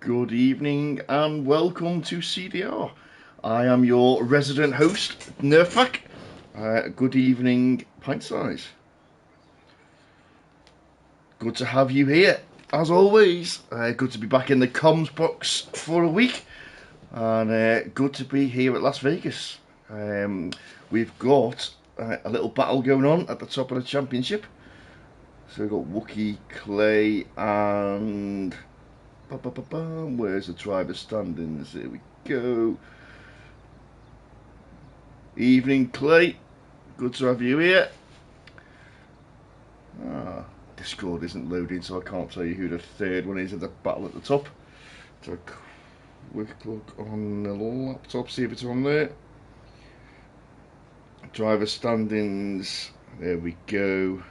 Good evening and welcome to CDR. I am your resident host, Nerfak. Good evening, Pint Size. Good to have you here, as always. Good to be back in the comms box for a week. And good to be here at Las Vegas. We've got a little battle going on at the top of the championship. So we've got Wookie, Clay, and... Where's the driver standings? There we go. Evening, Clay. Good to have you here. Discord isn't loading, so I can't tell you who the third one is at the battle at the top. So a quick look on the laptop, see if it's on there. Driver standings. There we go.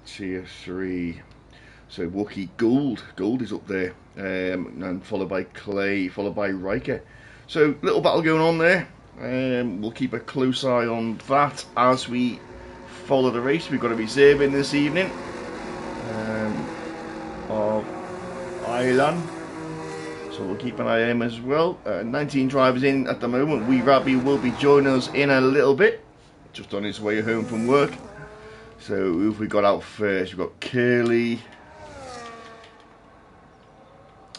Tier 3. So Wookie Gold is up there, and followed by Clay, followed by Riker. So little battle going on there. We'll keep a close eye on that as we follow the race. We've got a reserve in this evening of Ireland, so we'll keep an eye on him as well. 19 drivers in at the moment. Rabbi will be joining us in a little bit, just on his way home from work. So who have we got out first? We've got Curly.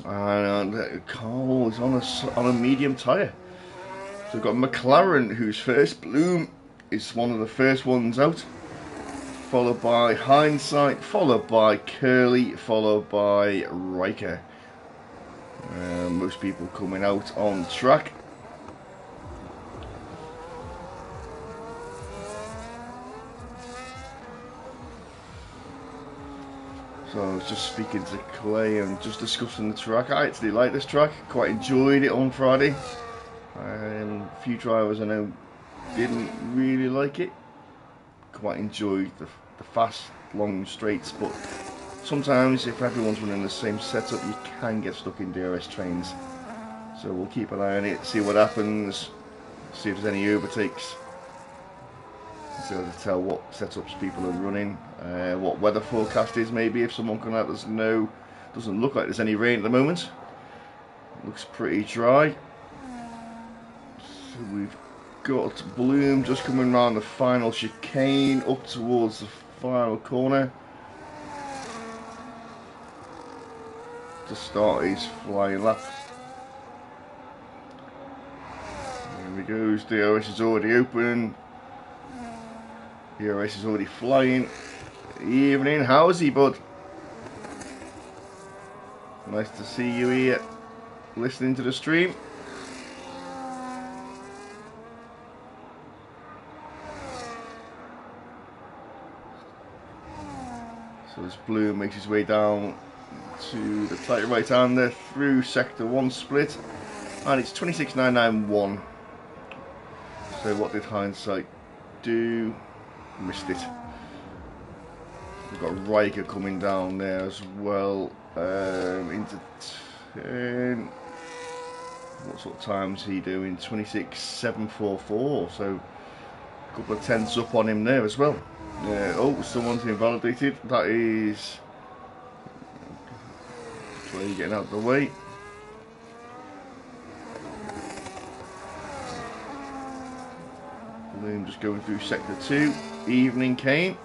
And Carl is on a medium tyre. So we've got McLaren who's first. Bloom is one of the first ones out. Followed by Hindsight, followed by Curly, followed by Riker. Most people coming out on track. So I was just speaking to Clay and just discussing the track. I actually like this track, quite enjoyed it on Friday. A few drivers I know didn't really like it. Quite enjoyed the fast, long straights, but sometimes if everyone's running the same setup, you can get stuck in DRS trains. So we'll keep an eye on it, see what happens, see if there's any overtakes. So to tell what setups people are running, what weather forecast is, maybe if someone can let us know. Doesn't look like there's any rain at the moment. Looks pretty dry. So we've got Bloom just coming around the final chicane up towards the final corner to start his flying lap. There he goes. DRS is already open. DRS is already flying. Evening, how's he, bud? Nice to see you here, listening to the stream. So as Blue makes his way down to the tight right-hander through sector 1 split, and it's 26.991. So what did Hindsight do? Missed it. We've got Riker coming down there as well, into 10. What sort of time's he doing? 26.744, so a couple of tenths up on him there as well. Oh, someone's invalidated. That is Clay getting out of the way. Bloom just going through sector 2. Evening, Kane.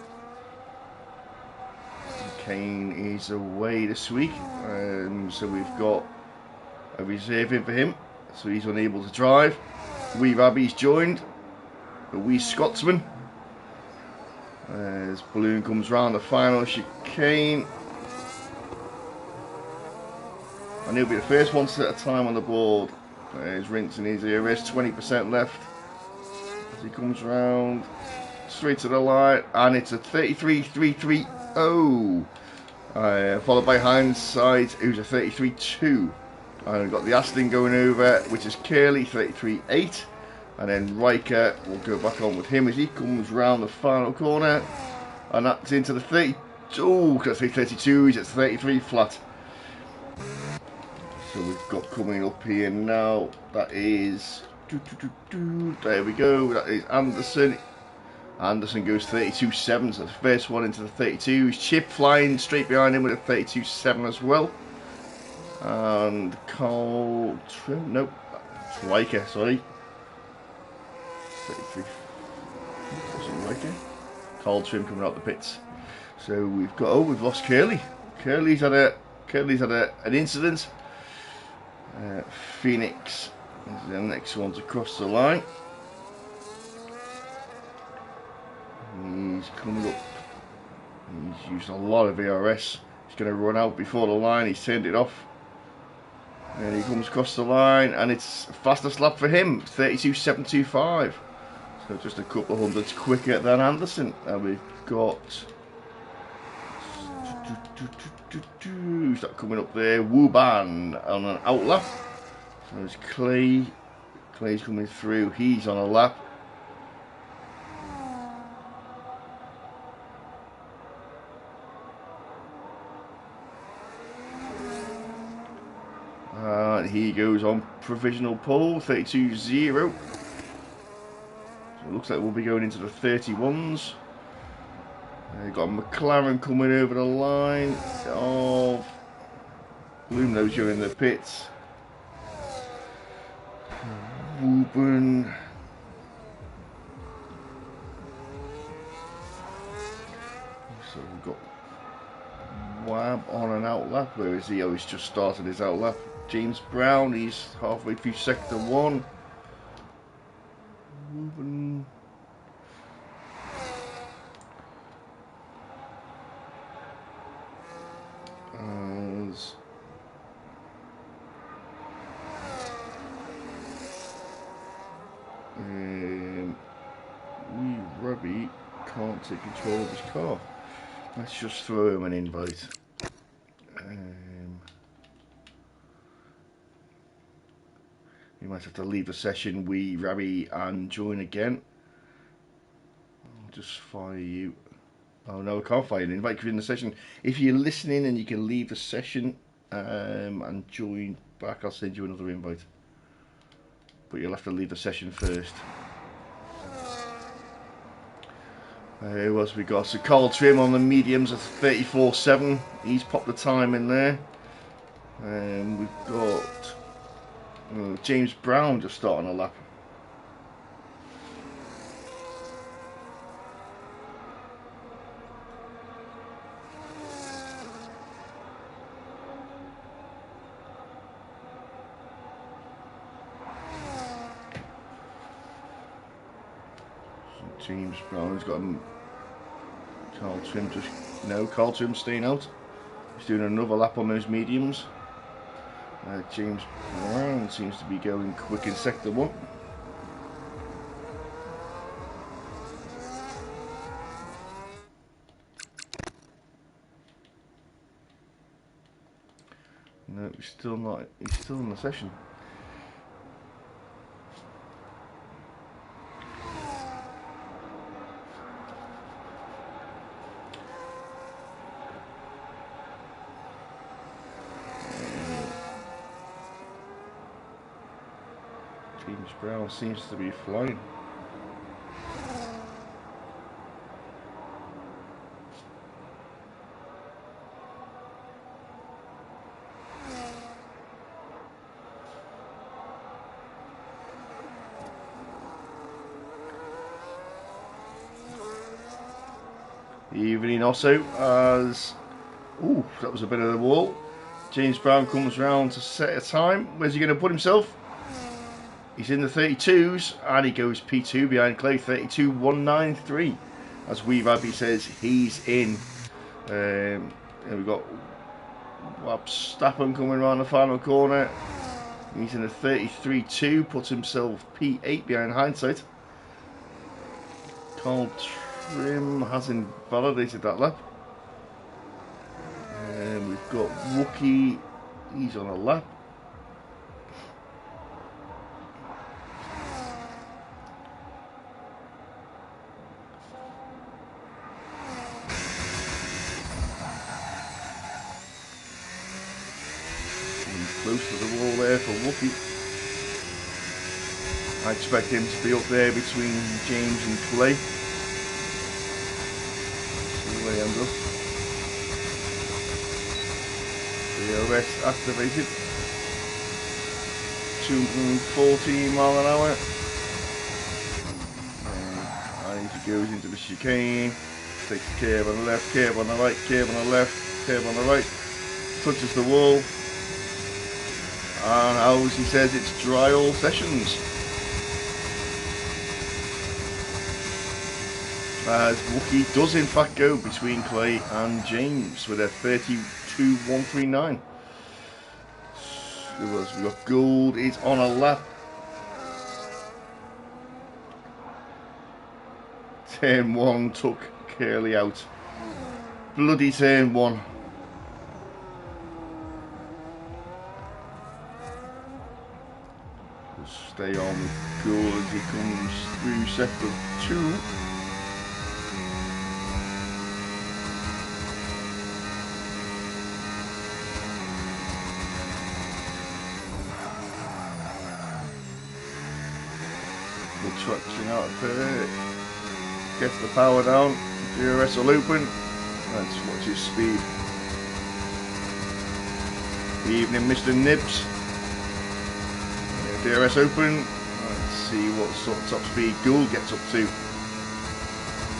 Kane is away this week, so we've got a reserve in for him, so he's unable to drive. Rabbi's joined, a wee Scotsman. As Bloom comes round the final chicane, and he'll be the first one to set a time on the board. He's rinsing his ERS, 20% left. As he comes round straight to the line, and it's a 33.330, followed by Hindsight, who's a 33.2. And we've got the Aston going over, which is Curly, 33.8, and then Riker will go back on with him as he comes round the final corner, and that's into the 30. Oh, that's 32. He's at 33 flat. So we've got coming up here now. That is there we go. That is Anderson. Anderson goes 32.7, so the first one into the 32s. Chip flying straight behind him with a 32.7 as well. And Carl Trim, nope, Riker, sorry. 33, wasn't Riker. Carl Trim coming out the pits. So we've got, we've lost Curly. Curly's had an incident. Phoenix is the next one to cross the line. He's coming up. He's used a lot of VRS. He's going to run out before the line. He's turned it off. And he comes across the line, and it's fastest lap for him, 32.725. So just a couple of hundreds quicker than Anderson. And we've got, who's that coming up there? Wuban on an out lap. So there's Clay. Clay's coming through. He's on a lap. He goes on provisional pole, 32.0. So it looks like we'll be going into the 31s. Got a McLaren coming over the line of Bloomnose in the pits. Ruben. So we've got Wab on an out lap. Where is he? Oh, he's just started his out lap. James Brown, he's halfway through sector 1. Ruben. As Robbie can't take control of his car. Let's just throw him an invite. You might have to leave the session, Rabbi, and join again. I'll just fire you. Oh no, I can't fire you. Invite you in the session. If you're listening and you can leave the session and join back, I'll send you another invite. But you'll have to leave the session first. Who else we got? So Carl Trim on the mediums at 34.7. He's popped the time in there. We've got James Brown just starting a lap. So James Brown's got Carl Trim just Carl Trim staying out. He's doing another lap on those mediums. James Brown seems to be going quick in sector 1. No, he's still not. He's still in the session. James Brown seems to be flying. Evening also as, ooh, that was a bit of the wall. James Brown comes round to set a time. Where's he going to put himself? He's in the 32s and he goes P2 behind Clay, 32.193. As Rabbi says, he's in. And we've got Stappen coming around the final corner. He's in the 33.2, puts himself P8 behind Hindsight. Carl Trim hasn't validated that lap. And we've got Wookie, he's on a lap. Close to the wall there for Wookie. I expect him to be up there between James and Clay. end up. DRS activated. 214 mile an hour. And as he goes into the chicane, takes the curve on the left, curve on the right, curve on the left, curve on the right, touches the wall. And as he says, it's dry all sessions. As Wookie does in fact go between Clay and James with a 32.139. We've got Gould is on a lap. Turn 1 took Curly out. Bloody turn 1. We'll stay on with Gould as he comes through sector 2. Traction out there, gets the power down, DRS will open, let's watch his speed. Evening Mr. Nibs, DRS open, let's see what sort of top speed Gould gets up to.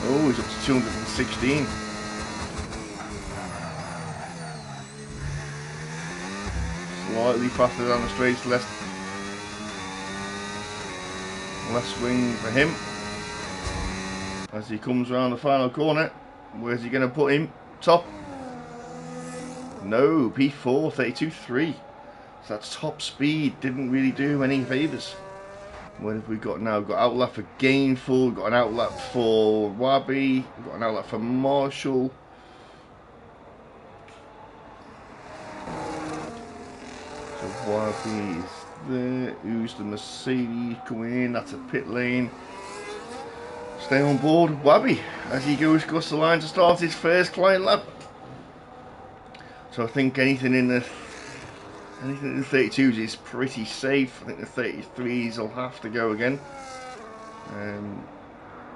Oh, he's up to 216. Slightly faster down the straights, less swing for him as he comes around the final corner. Where's he going to put him? Top? No, P4, 32.3. So that's top speed. Didn't really do him any favours. What have we got now? We've got outlap for Gainful, we've got an outlap for Wabi, we've got an outlap for Marshall. So Wabi is there. Who's the Mercedes coming in? That's a pit lane. Stay on board Wabi as he goes across the line to start his first client lap. So I think anything in the 32s is pretty safe. I think the 33s will have to go again.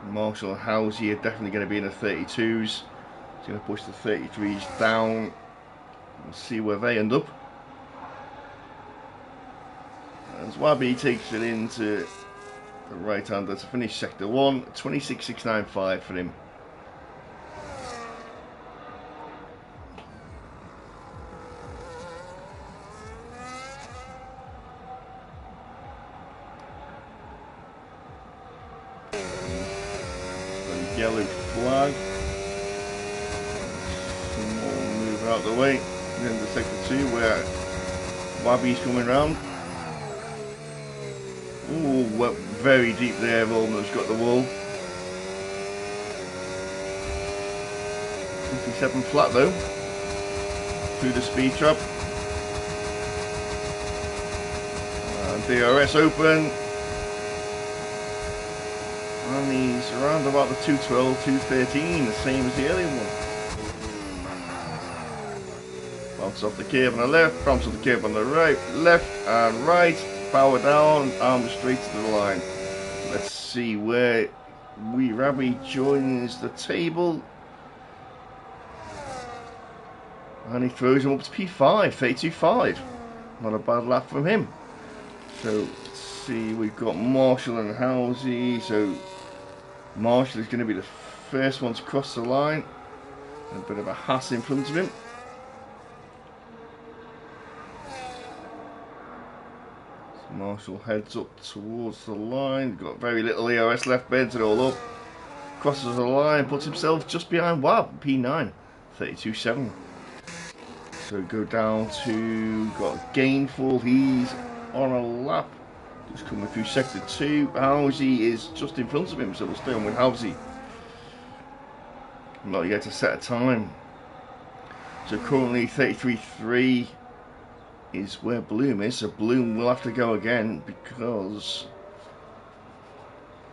Marshall and Housey are definitely going to be in the 32s. He's going to push the 33s down. We'll see where they end up. As Wabi takes it into the right-hander to finish sector 1, 26.695 for him. The yellow flag. Someone move out the way. Into sector 2 where Wabi's coming round. Ooh, went very deep there, almost got the wall. 57 flat though, through the speed trap. And DRS open. And he's around about the 212, 213, the same as the earlier one. Bounce off the curb on the left, bounce off the curb on the right, left and right. Power down, arm straight to the line. Let's see where Rabi joins the table. And he throws him up to P5, 32.5. Not a bad lap from him. So let's see, we've got Marshall and Housey. So Marshall is going to be the first one to cross the line. A bit of a Haas in front of him. Marshall heads up towards the line. Got very little EOS left, bends it all up. Crosses the line, puts himself just behind Wab, P9, 32.7. So go down to, got Gainful, he's on a lap. Just coming through sector 2. Housey is just in front of him, so we'll stay on with Housey. Not yet to set a time. So currently 33.3. is where Bloom is, so Bloom will have to go again because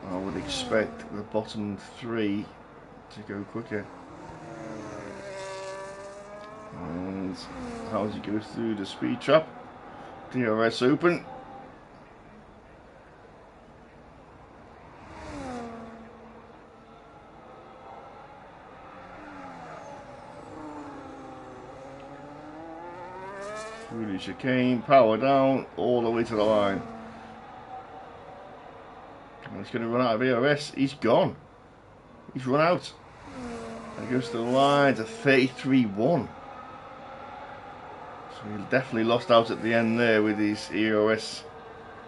I would expect the bottom 3 to go quicker. And how does he go through the speed trap? DRS open. Through the chicane, power down, all the way to the line. And he's going to run out of ERS. He's gone. He's run out. And goes to the line to 33-1. So he definitely lost out at the end there with his ERS.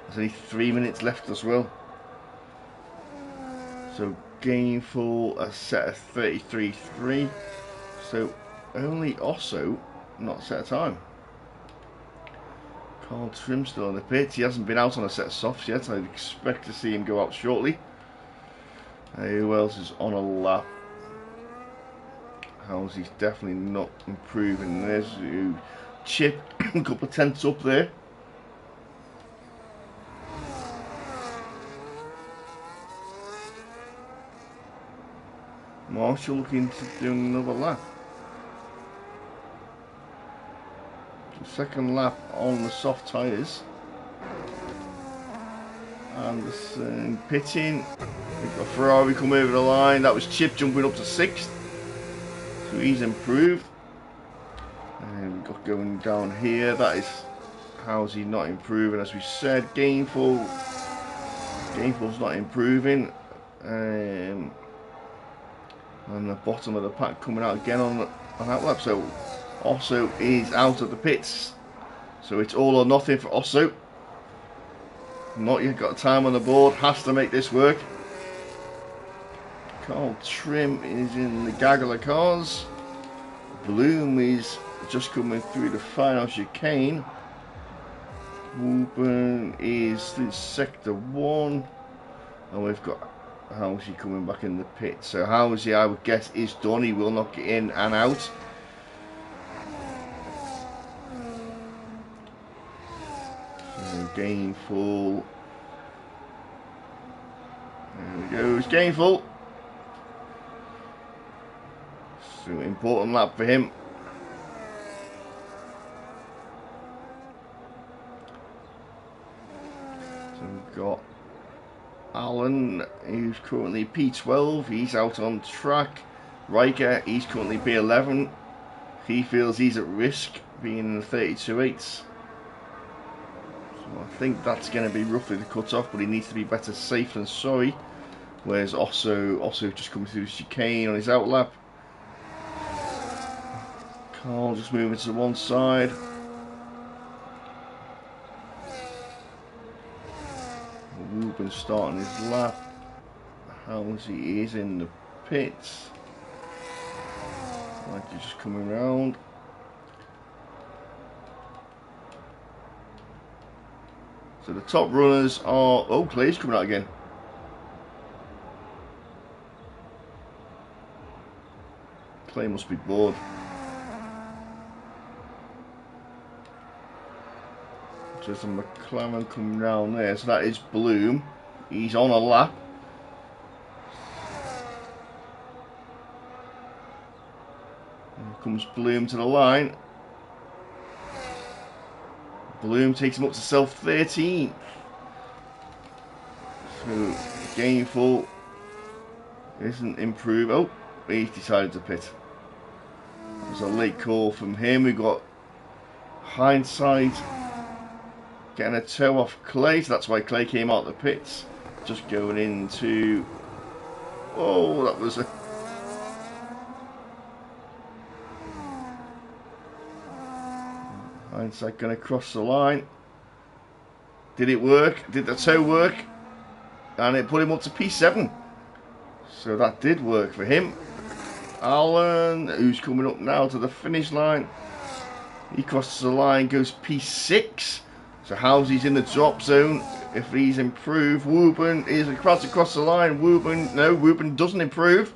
There's only 3 minutes left as well. So game for a set of 33-3. So only Osso not set a time. Carl Trim still on the pit. He hasn't been out on a set of softs yet. I'd expect to see him go out shortly. Who else is on a lap? How's he's definitely not improving. There's Chip, a couple of tenths up there. Marshall looking to do another lap. Second lap on the soft tyres. Anderson pitting. We've got Ferrari come over the line. That was Chip jumping up to 6th. So he's improved. And we've got going down here. That is how's he not improving, as we said. Gainful's not improving. And the bottom of the pack coming out again on that lap. So Osso is out of the pits. So it's all or nothing for Osso. Not yet got time on the board. Has to make this work. Carl Trim is in the gaggle of cars. Bloom is just coming through the final chicane. Wooburn is through sector 1. And we've got Housey coming back in the pit. So Housey, I would guess, is done. He will not get in and out. So Gainful. There we go. It's Gainful. So important lap for him. So we've got Allen, who's currently P12, he's out on track. Riker, he's currently P11. He feels he's at risk being in the 32.8s. So I think that's going to be roughly the cut-off, but he needs to be better safe than sorry. Whereas Osso just coming through the chicane on his outlap. Carl just moving to one side. Ruben starting his lap. Housey is in the pits. Like he's just coming round. So the top runners are... Oh, Clay's coming out again. Clay must be bored. There's a McLaren coming down there, so that is Bloom. He's on a lap. Here comes Bloom to the line. Bloom takes him up to self 13. So Gainful isn't improved. Oh, he's decided to pit. It was a late call from him. We got Hindsight getting a toe off Clay, so that's why Clay came out the pits. Just going into... Oh, that was a... Hindsight going to cross the line. Did it work? Did the toe work? And it put him up to P7. So that did work for him. Allen, who's coming up now to the finish line. He crosses the line, goes P6. So Housey's in the drop zone. If he's improved, Wooburn is across the line. Wooburn doesn't improve.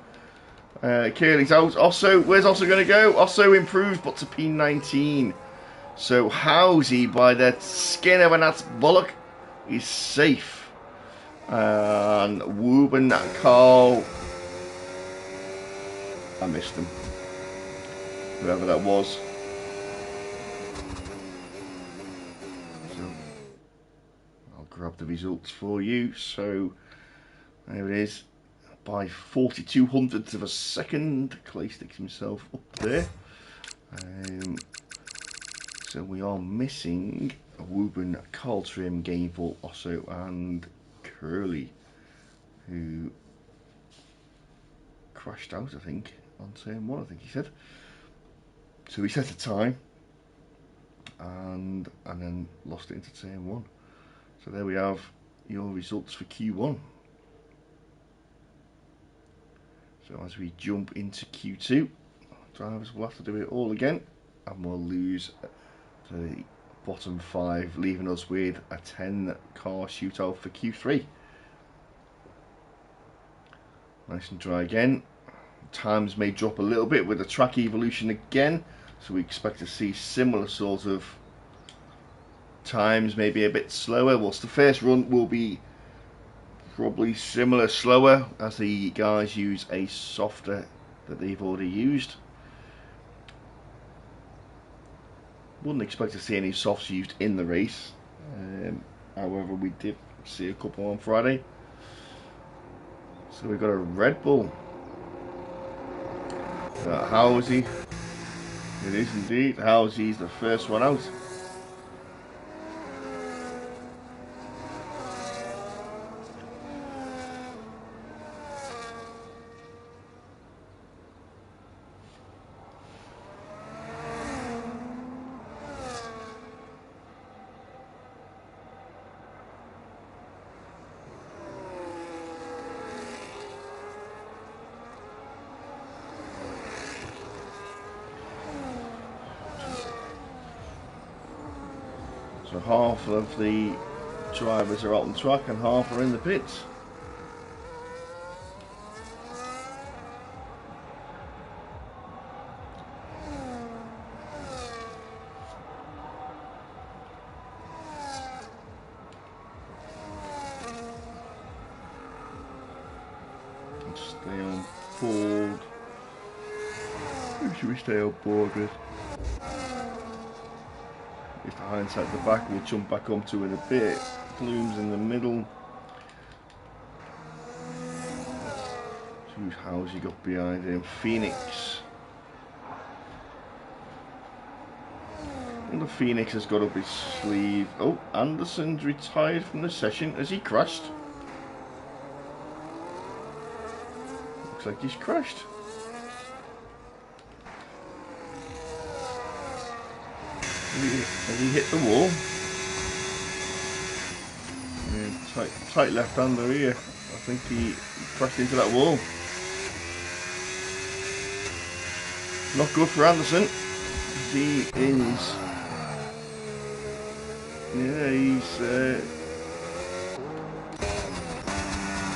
Curley's out. Osso, where's Osso going to go? Osso improves, but to P19. So Housey, by the skin of an ass bollock, is safe. And Wooburn, Carl, I missed him. Whoever that was. Grab the results for you. So there it is, by 42 hundredths of a second. Clay sticks himself up there. So we are missing Wooben, Carl Trim, Gainful, Osso and Curly, who crashed out, I think, on turn 1, I think he said. So he set a time and then lost it into turn 1. So there we have your results for Q1. So as we jump into Q2, drivers will have to do it all again, and we'll lose the bottom 5, leaving us with a 10-car shootout for Q3. Nice and dry again. Times may drop a little bit with the track evolution again, so we expect to see similar sort of times, maybe a bit slower. Whilst the first run will be probably similar, slower, as the guys use a softer that they've already used. Wouldn't expect to see any softs used in the race. However, we did see a couple on Friday. So we've got a Red Bull. Howsey. It is indeed. Howsey's the first one out. So half of the drivers are out on track and half are in the pits. Stay on board. Who should we stay on board with? If the hindsight at the back, we'll jump back onto in a bit. Blooms in the middle. Whose house he got behind him? Phoenix. And the Phoenix has got up his sleeve. Oh, Anderson's retired from the session as he crashed. Looks like he's crashed. Has he hit the wall? Yeah, tight left-hander here. I think he crashed into that wall. Not good for Anderson. He is... Yeah,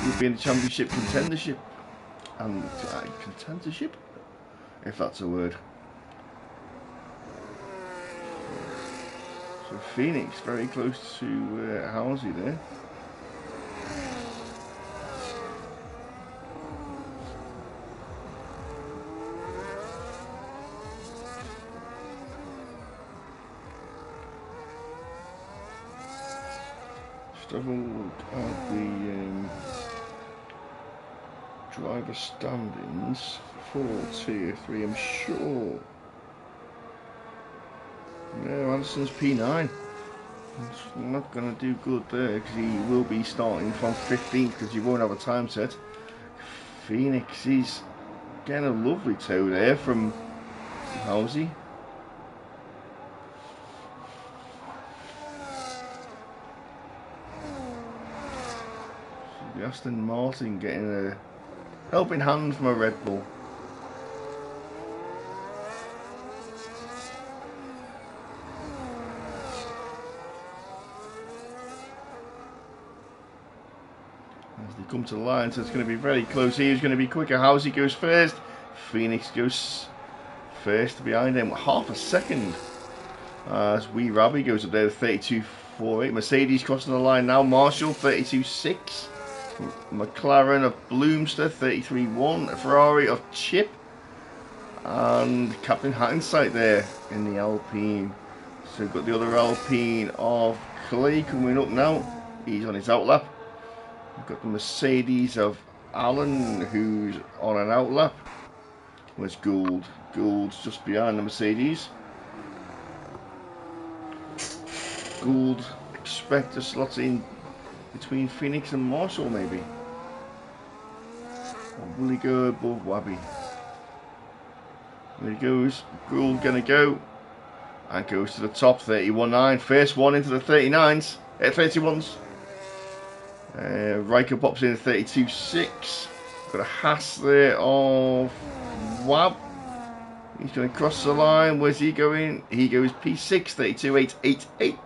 he'll be in the championship contendership. And contendership? If that's a word. So Phoenix very close to Halsey there. Just have a look at the driver standings for Tier 3, I'm sure. No, Anderson's P9. It's not going to do good there because he will be starting from 15th because you won't have a time set. Phoenix, he's getting a lovely toe there from Halsey. So the Aston Martin getting a helping hand from a Red Bull. As they come to the line, so it's going to be very close here. It's going to be quicker. Halsey goes first. Phoenix goes first behind him. Half a second. As Wee Rabbi goes up there to 32.48. Mercedes crossing the line now. Marshall 32.6. McLaren of Bloomster 33.1. Ferrari of Chip. And Captain Hindsight there in the Alpine. So we've got the other Alpine of Clay coming up now. He's on his outlap. We've got the Mercedes of Allen, who's on an outlap. Where's Gould? Gould's just behind the Mercedes. Gould expect to slot in between Phoenix and Marshall maybe? Or will he go above Wabby? There he goes. Gould gonna go. And goes to the top, 31.9. First one into the 39s. 31s. Riker pops in at 32.6. Got a Haas there of Wab. He's going to cross the line. Where's he going? He goes P6, 32.888.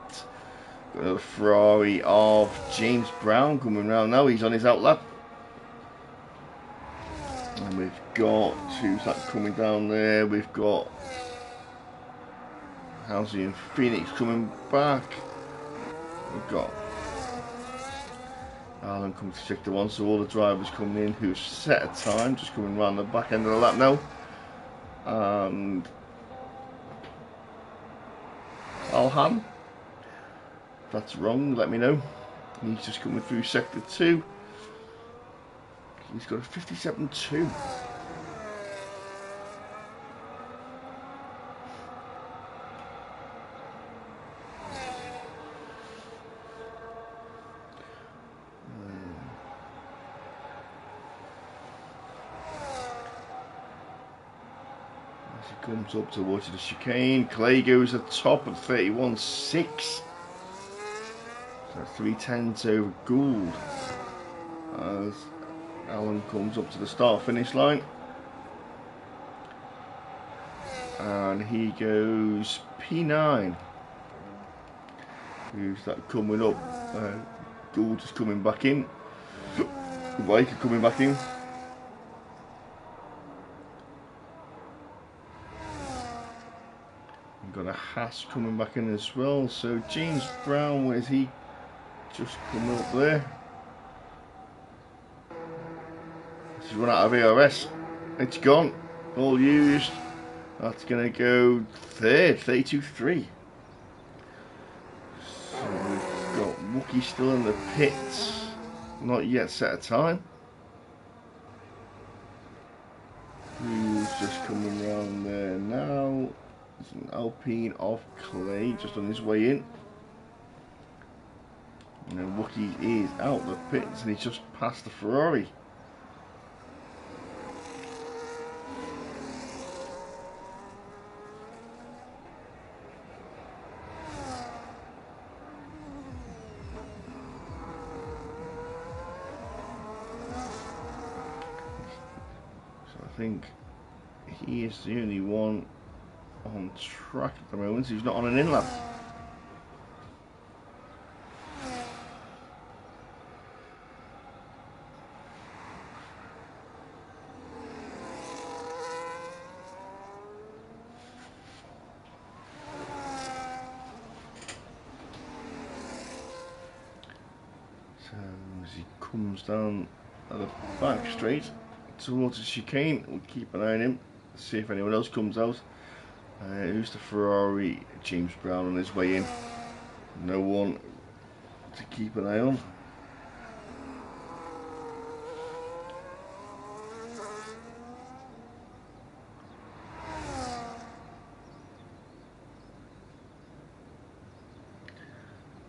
Got another Ferrari of James Brown coming round now. He's on his outlap. And we've got who's that coming down there? We've got Halsey and Phoenix coming back. We've got Alan coming to sector 1, so all the drivers coming in who've set a time, just coming round the back end of the lap now. And Alhan, if that's wrong, let me know. He's just coming through sector 2. He's got a 57.2. Comes up towards the chicane. Clay goes at top at 31.6. So 3/10 over Gould. As Alan comes up to the start finish line. And he goes P9. Who's that coming up? Gould is coming back in. Riker coming back in. Got a Haas coming back in as well. So James Brown, where's he? Just coming up there. This is run out of ARS. It's gone. All used. That's going to go third, 32.3. So we've got Wookie still in the pits. Not yet set a time. Who's just coming around there now? It's an Alpine of Clay just on his way in. And then Wookie is out the pits and he's just past the Ferrari. So I think he is the only one on track at the moment, so he's not on an in lap. So as he comes down at the back straight towards the chicane, we'll keep an eye on him, see if anyone else comes out. Who's the Ferrari? James Brown on his way in. No one to keep an eye on.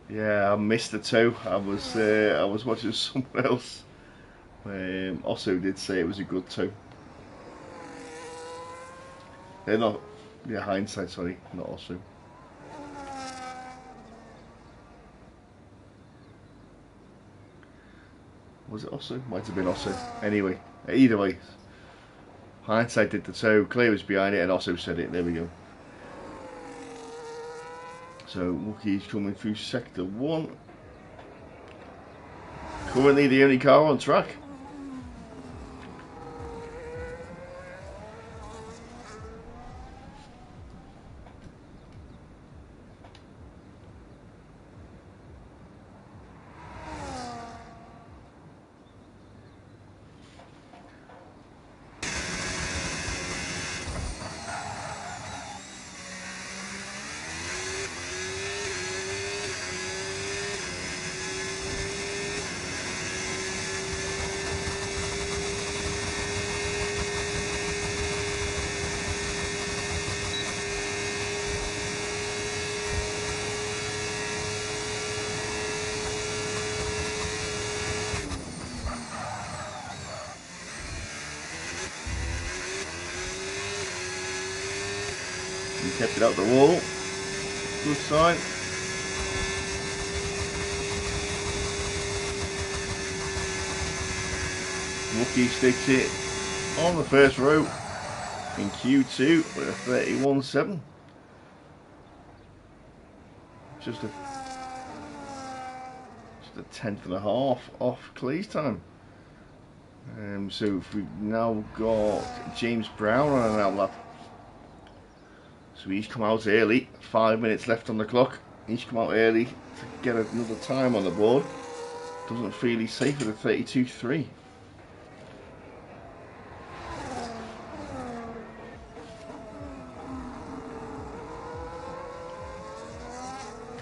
Yeah, I missed the toe. I was watching someone else. Also did say it was a good toe. They're not. Yeah, hindsight, sorry, not also. Was it also? Might have been also. Anyway, either way. Hindsight did the toe, Clay was behind it and also said it, there we go. So Wookie's coming through sector 1. Currently the only car on track. He kept it out the wall. Good sign. Wookie sticks it on the first row in Q2 with a 31.7. Just a tenth and a half off Clay's time. So if we've now got James Brown on an outlap. So he's come out early, 5 minutes left on the clock. He's come out early to get another time on the board. Doesn't feel he's safe with a 32.3.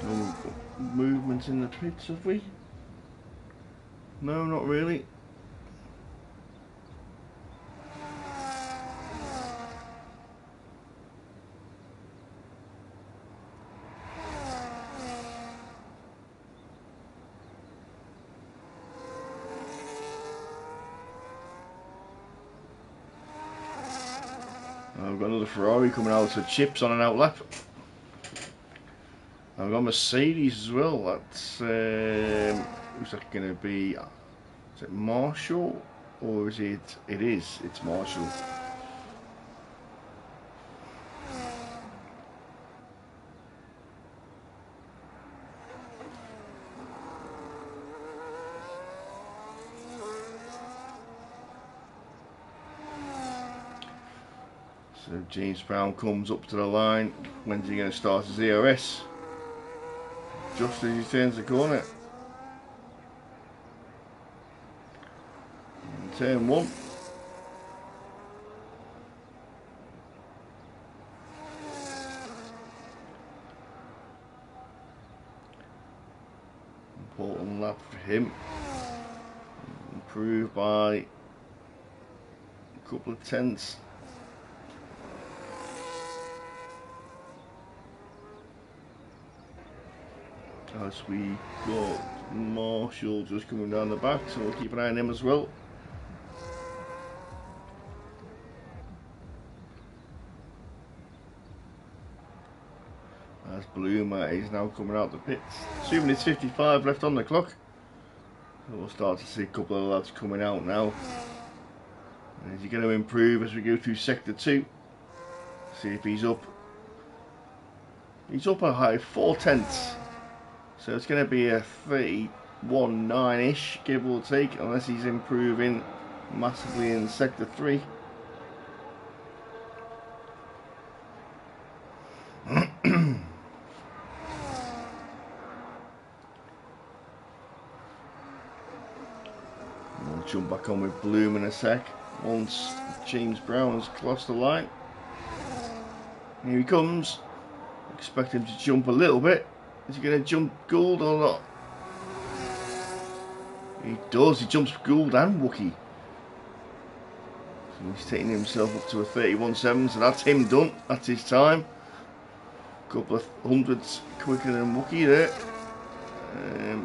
No movement in the pits, have we? No, not really. I've got another Ferrari coming out to chips on an outlap. I've got Mercedes as well. That's who's that going to be? Is it Marshall or is it? It's Marshall. So James Brown comes up to the line. When's he going to start his ERS? Just as he turns the corner. And turn one. Important lap for him. Improved by a couple of tenths. As we got Marshall just coming down the back, so we'll keep an eye on him as well. As Bloomer is now coming out the pits. 2 minutes 55 left on the clock. So we'll start to see a couple of lads coming out now. And is he going to improve as we go through sector 2? See if he's up. He's up a high 4 tenths. So it's going to be a 31.9-ish, give or take, unless he's improving massively in sector 3. We'll jump back on with Bloom in a sec once James Brown has crossed the line. Here he comes. Expect him to jump a little bit. Is he going to jump Gould or not? He does. He jumps Gould and Wookie. So he's taking himself up to a 31.7. So that's him done. That's his time. Couple of hundreds quicker than Wookie there.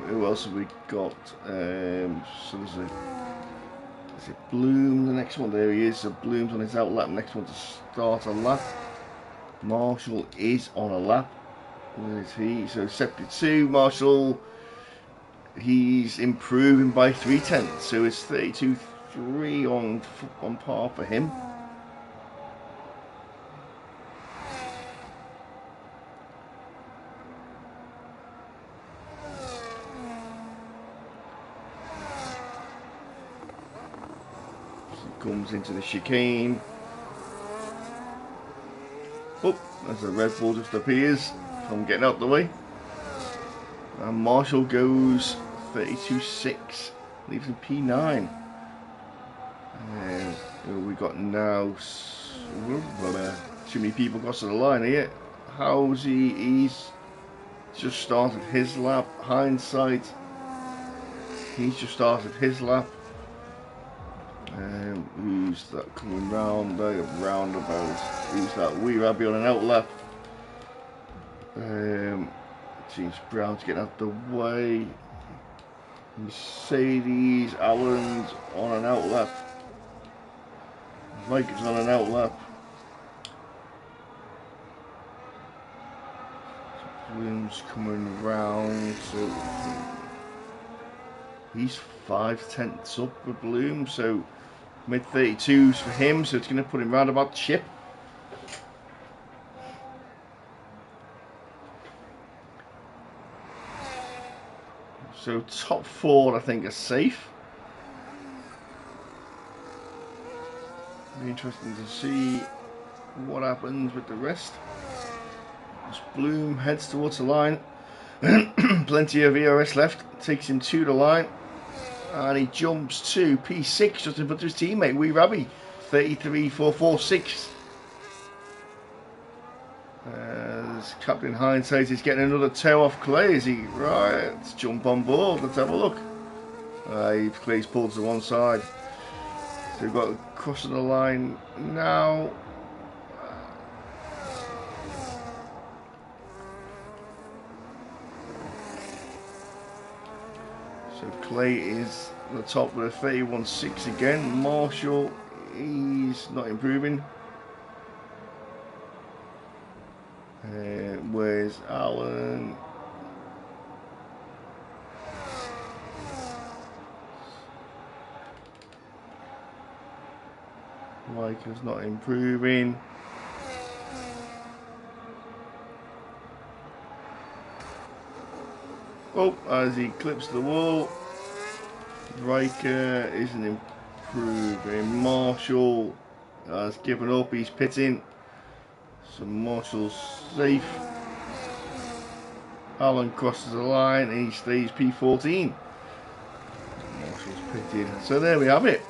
Who else have we got? So there's is it Bloom? The next one, there he is. So Bloom's on his out lap. Next one to start a lap. Marshall is on a lap. Where is he? So sector 2, Marshall, he's improving by 3 tenths. So it's 32.3 on par for him. Comes into the chicane. Oh, as the Red Bull just appears from getting out the way. And Marshall goes 32.6, leaves him P9. We got now. Too many people got to the line here. He's just started his lap. Hindsight, he's just started his lap. Who's that coming round there? Roundabout. Who's that? Wee Rabbi on an out lap. James Brown's getting out the way. Mercedes, Allen's on an out lap. Mike is on an out lap. Bloom's coming round, so he's 5/10 up with Bloom, so mid 32s for him, so it's going to put him round about the ship. So top 4 I think are safe. Be interesting to see what happens with the rest. As Bloom heads towards the line, plenty of ERS left, takes him to the line, and he jumps to P6 just in front of his teammate Wee Rabby, 33.446. As Captain Hindsight is getting another toe off Clay, is he? Right, let's jump on board, let's have a look. Clay's pulled to one side. So we've got crossing the line now. So Clay is at the top with a 31.6 again. Marshall, he's not improving. Where's Alan? Riker's not improving. Oh, as he clips the wall, Riker isn't improving. Marshall has given up, he's pitting. So Marshall's safe. Alan crosses the line and he stays P14. Marshall's pitted. So there we have it.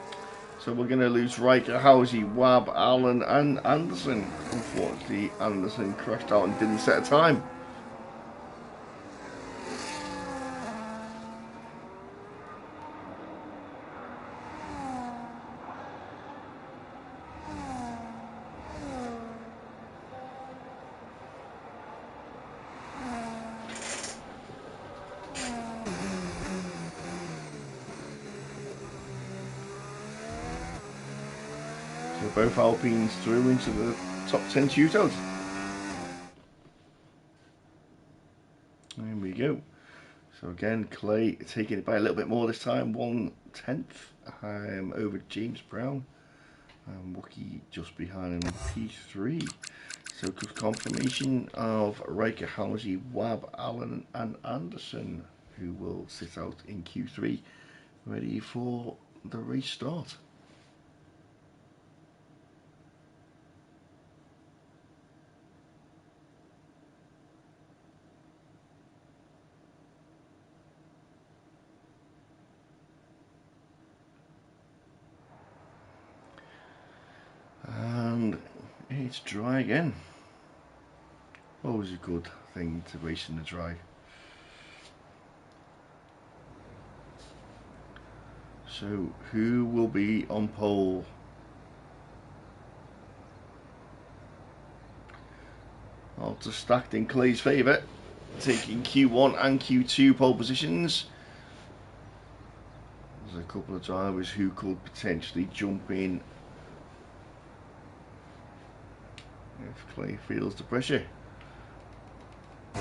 So we're going to lose Riker, Housey, Webb, Allen and Anderson. Unfortunately, Anderson crashed out and didn't set a time. So both Alpines through into the top 10 shootouts. There we go. So again, Clay taking it by a little bit more this time, 1/10 over James Brown. Wookie just behind him, P3. So confirmation of Riker, Halsey, Webb, Allen and Anderson, who will sit out in Q3, ready for the restart. And it's dry again. Always a good thing to race in the dry. So who will be on pole? Alta stacked in Clay's favour, taking Q1 and Q2 pole positions. There's a couple of drivers who could potentially jump in if Clay feels the pressure. So,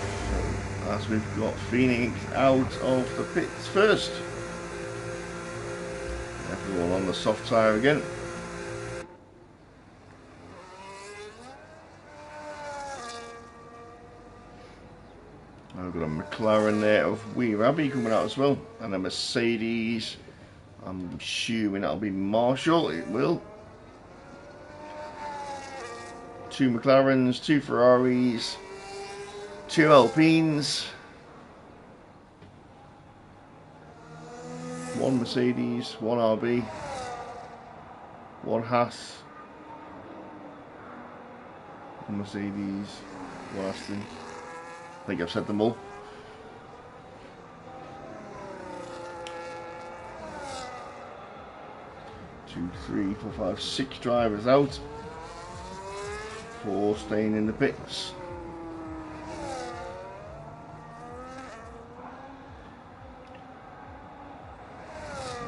as we've got Phoenix out of the pits first. Everyone on the soft tyre again. I've got a McLaren there of Wee Rabby coming out as well, and a Mercedes. I'm assuming that'll be Marshall. It will. 2 McLarens, 2 Ferraris, 2 Alpines, 1 Mercedes, 1 RB, 1 Haas, 1 Mercedes, 1 Aston. I think I've said them all. Two, 3, 4, 5, 6 drivers out. 4 staying in the pits.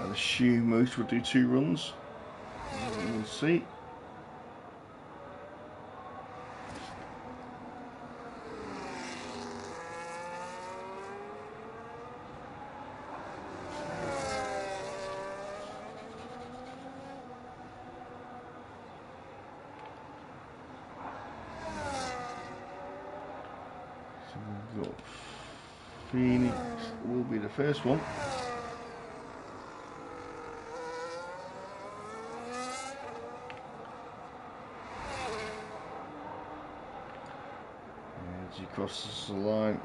I'd assume most would do 2 runs. We'll see. We've got Phoenix will be the first one. As he crosses the line.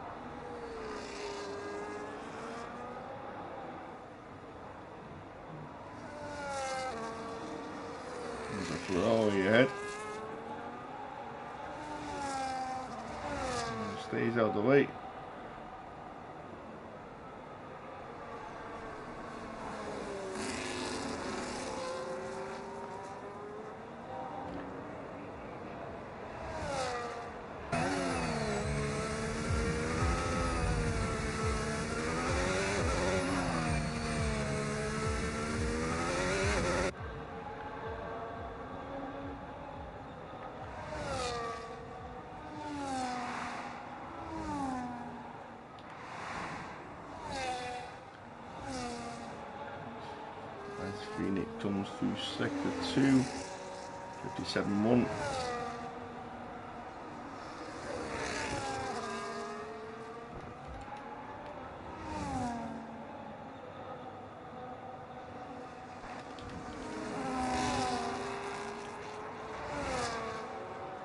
There's a Ferrari ahead. Stays out of the way. Phoenix comes through sector 2, 57.1.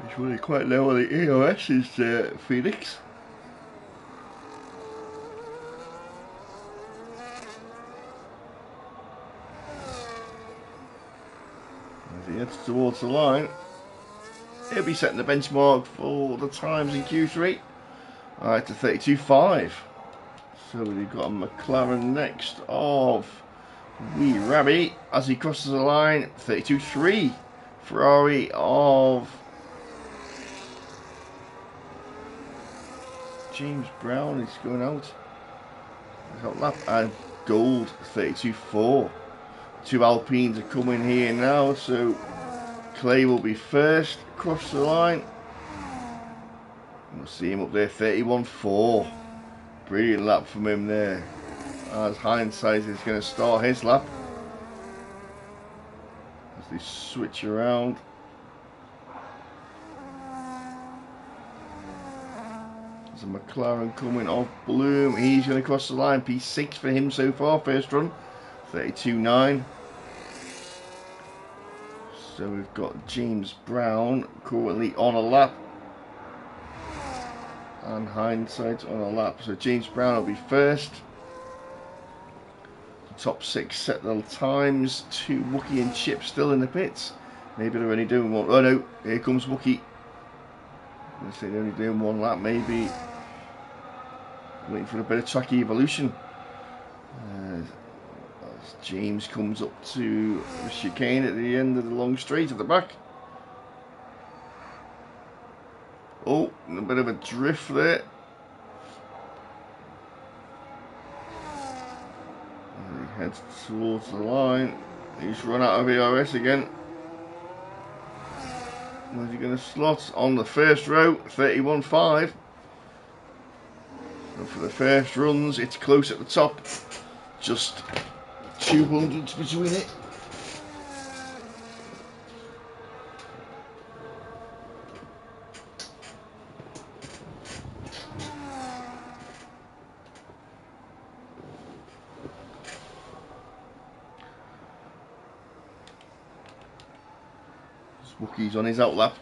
It's really quite low on the EOS is Phoenix. As he heads towards the line, he'll be setting the benchmark for the times in Q3 to 32.5. So we've got a McLaren next of Wee Rabby as he crosses the line, 32.3. Ferrari of James Brown is going out. Got lap and gold, 32.4. Two Alpines are coming here now, so Clay will be first across the line. We'll see him up there, 31.4. Brilliant lap from him there. As Hindsight is going to start his lap. As they switch around. There's a McLaren coming off Bloom. He's going to cross the line. P6 for him so far, first run. 32.9. So we've got James Brown currently on a lap. And Hindsight on a lap. So James Brown will be first. The top 6 set their times. 2 Wookie and Chip still in the pits. Maybe they're only doing one. Oh no, here comes Wookie. I say they're only doing one lap, maybe. Waiting for a bit of track evolution. As James comes up to the chicane at the end of the long straight at the back. Oh, a bit of a drift there. And he heads towards the line. He's run out of ERS again. Where's he going to slot? On the first row, 31.5. And for the first runs, it's close at the top. Just 200s between it. Wookie's on his outlap.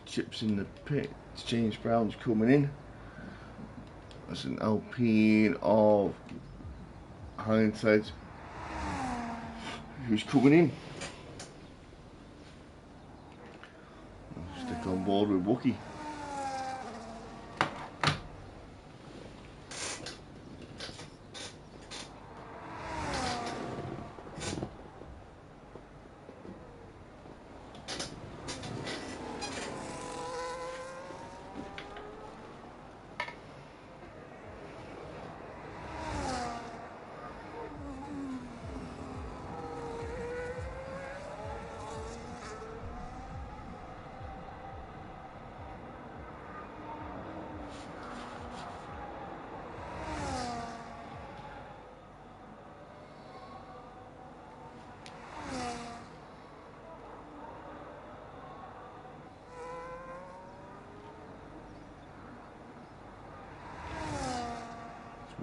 Chips in the pit. James Brown's coming in. That's an Alpine of Hindsight who's coming in. I'll stick on board with Wookie.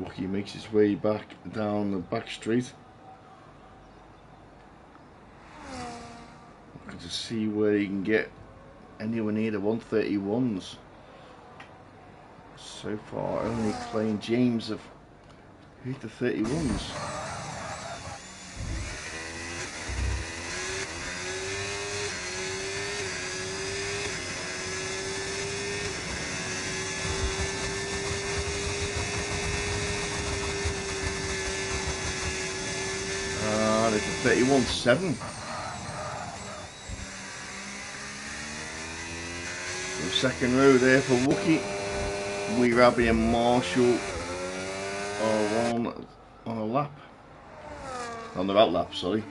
Wookie makes his way back down the back straight. Looking to see where he can get anywhere near the 131s. So far, only Clay and James have hit the 31s. It's a 31.7. So second row there for Wookie. Weeraby and Marshall are on a lap. On the out lap, sorry.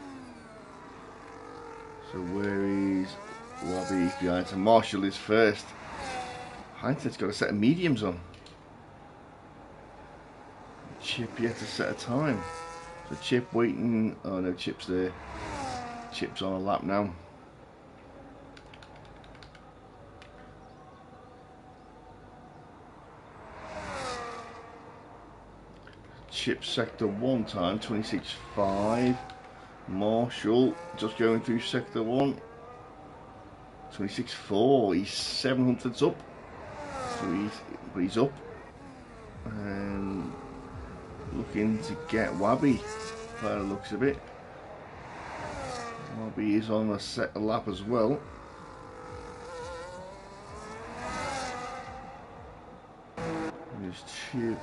So where is Wabi? He's behind. So Marshall is first. Hindsight's got a set of mediums on. Chip yet to set a time. So Chip waiting. Oh no, Chip's there. Chip's on a lap now. Chip sector 1 time, 26.5. Marshall just going through sector 1. 26.4. He's 700ths up. So he's up. And looking to get Wabi by the looks of it. Wabi is on a lap as well. There's Chip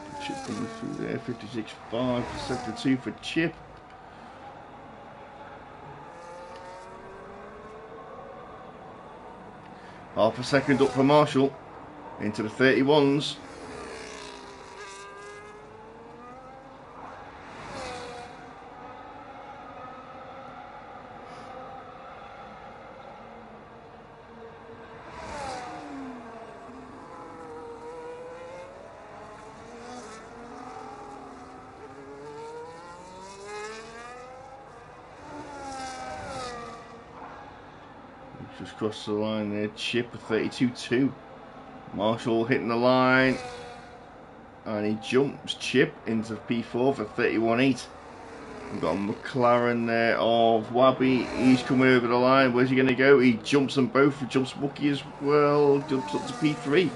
coming through there, 56.5 for sector 2 for Chip. Half a second up for Marshall into the 31s. Just crossed the line there. Chip a 32.2. Marshall hitting the line. And he jumps Chip into P4 for 31.8. We've got a McLaren there of Wabi. He's coming over the line. Where's he going to go? He jumps them both. He jumps Wookie as well. Jumps up to P3.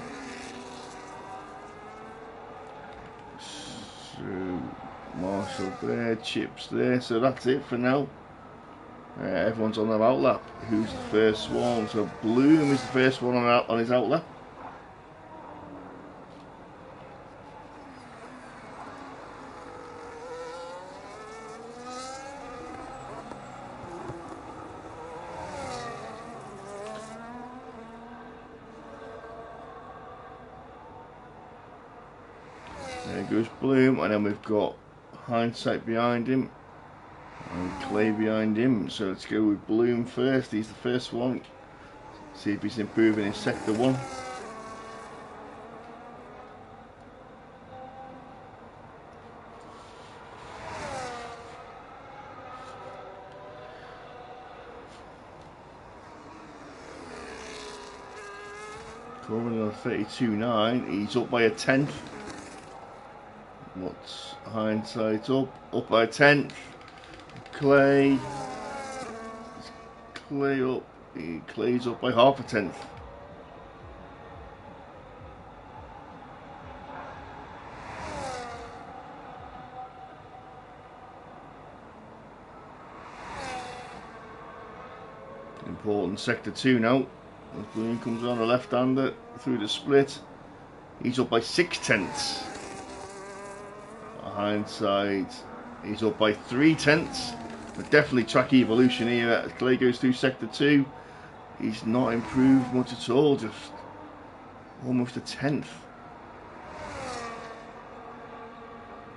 So Marshall there. Chip's there. So that's it for now. Everyone's on their outlap. Who's the first one? So Bloom is the first one on his outlap. There goes Bloom, and then we've got Hindsight behind him. And Clay behind him. So let's go with Bloom first. He's the first one. See if he's improving in sector 1. Coming on 32.9. He's up by a 10th. What's Hindsight up? Up by a 10th. Clay up. Clay's up by half a 10th. Important sector 2 now. As Bloom comes on a left-hander through the split. He's up by 6/10. Hindsight. He's up by 3/10. But definitely track evolution here as Clay goes through sector 2. He's not improved much at all, just almost a 10th.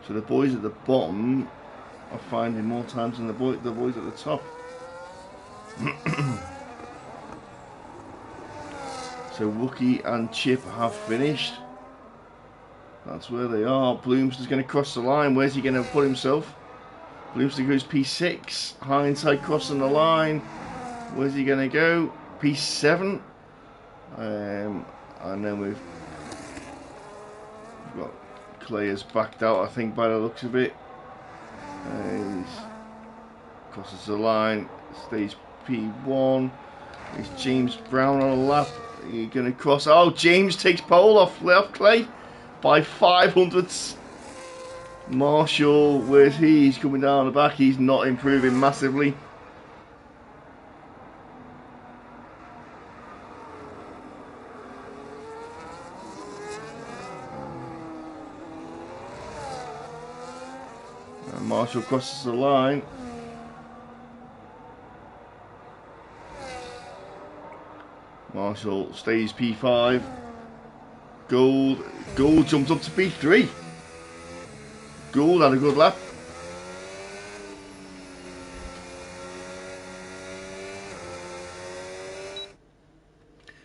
So the boys at the bottom are finding more times than the boys at the top. So Wookie and Chip have finished. That's where they are. Bloomster's going to cross the line. Where's he going to put himself? Bloomster goes P6. Hindsight crossing the line. Where's he going to go? P7. And then we've got Clay has backed out, I think, by the looks of it. He's crosses the line, stays P1. Is James Brown on a lap? Are you going to cross? Oh, James takes pole off Clay by 500ths. Marshall, where's he? He's coming down the back. He's not improving massively. And Marshall crosses the line. Marshall stays P5. Gould jumps up to P3. Gould had a good lap.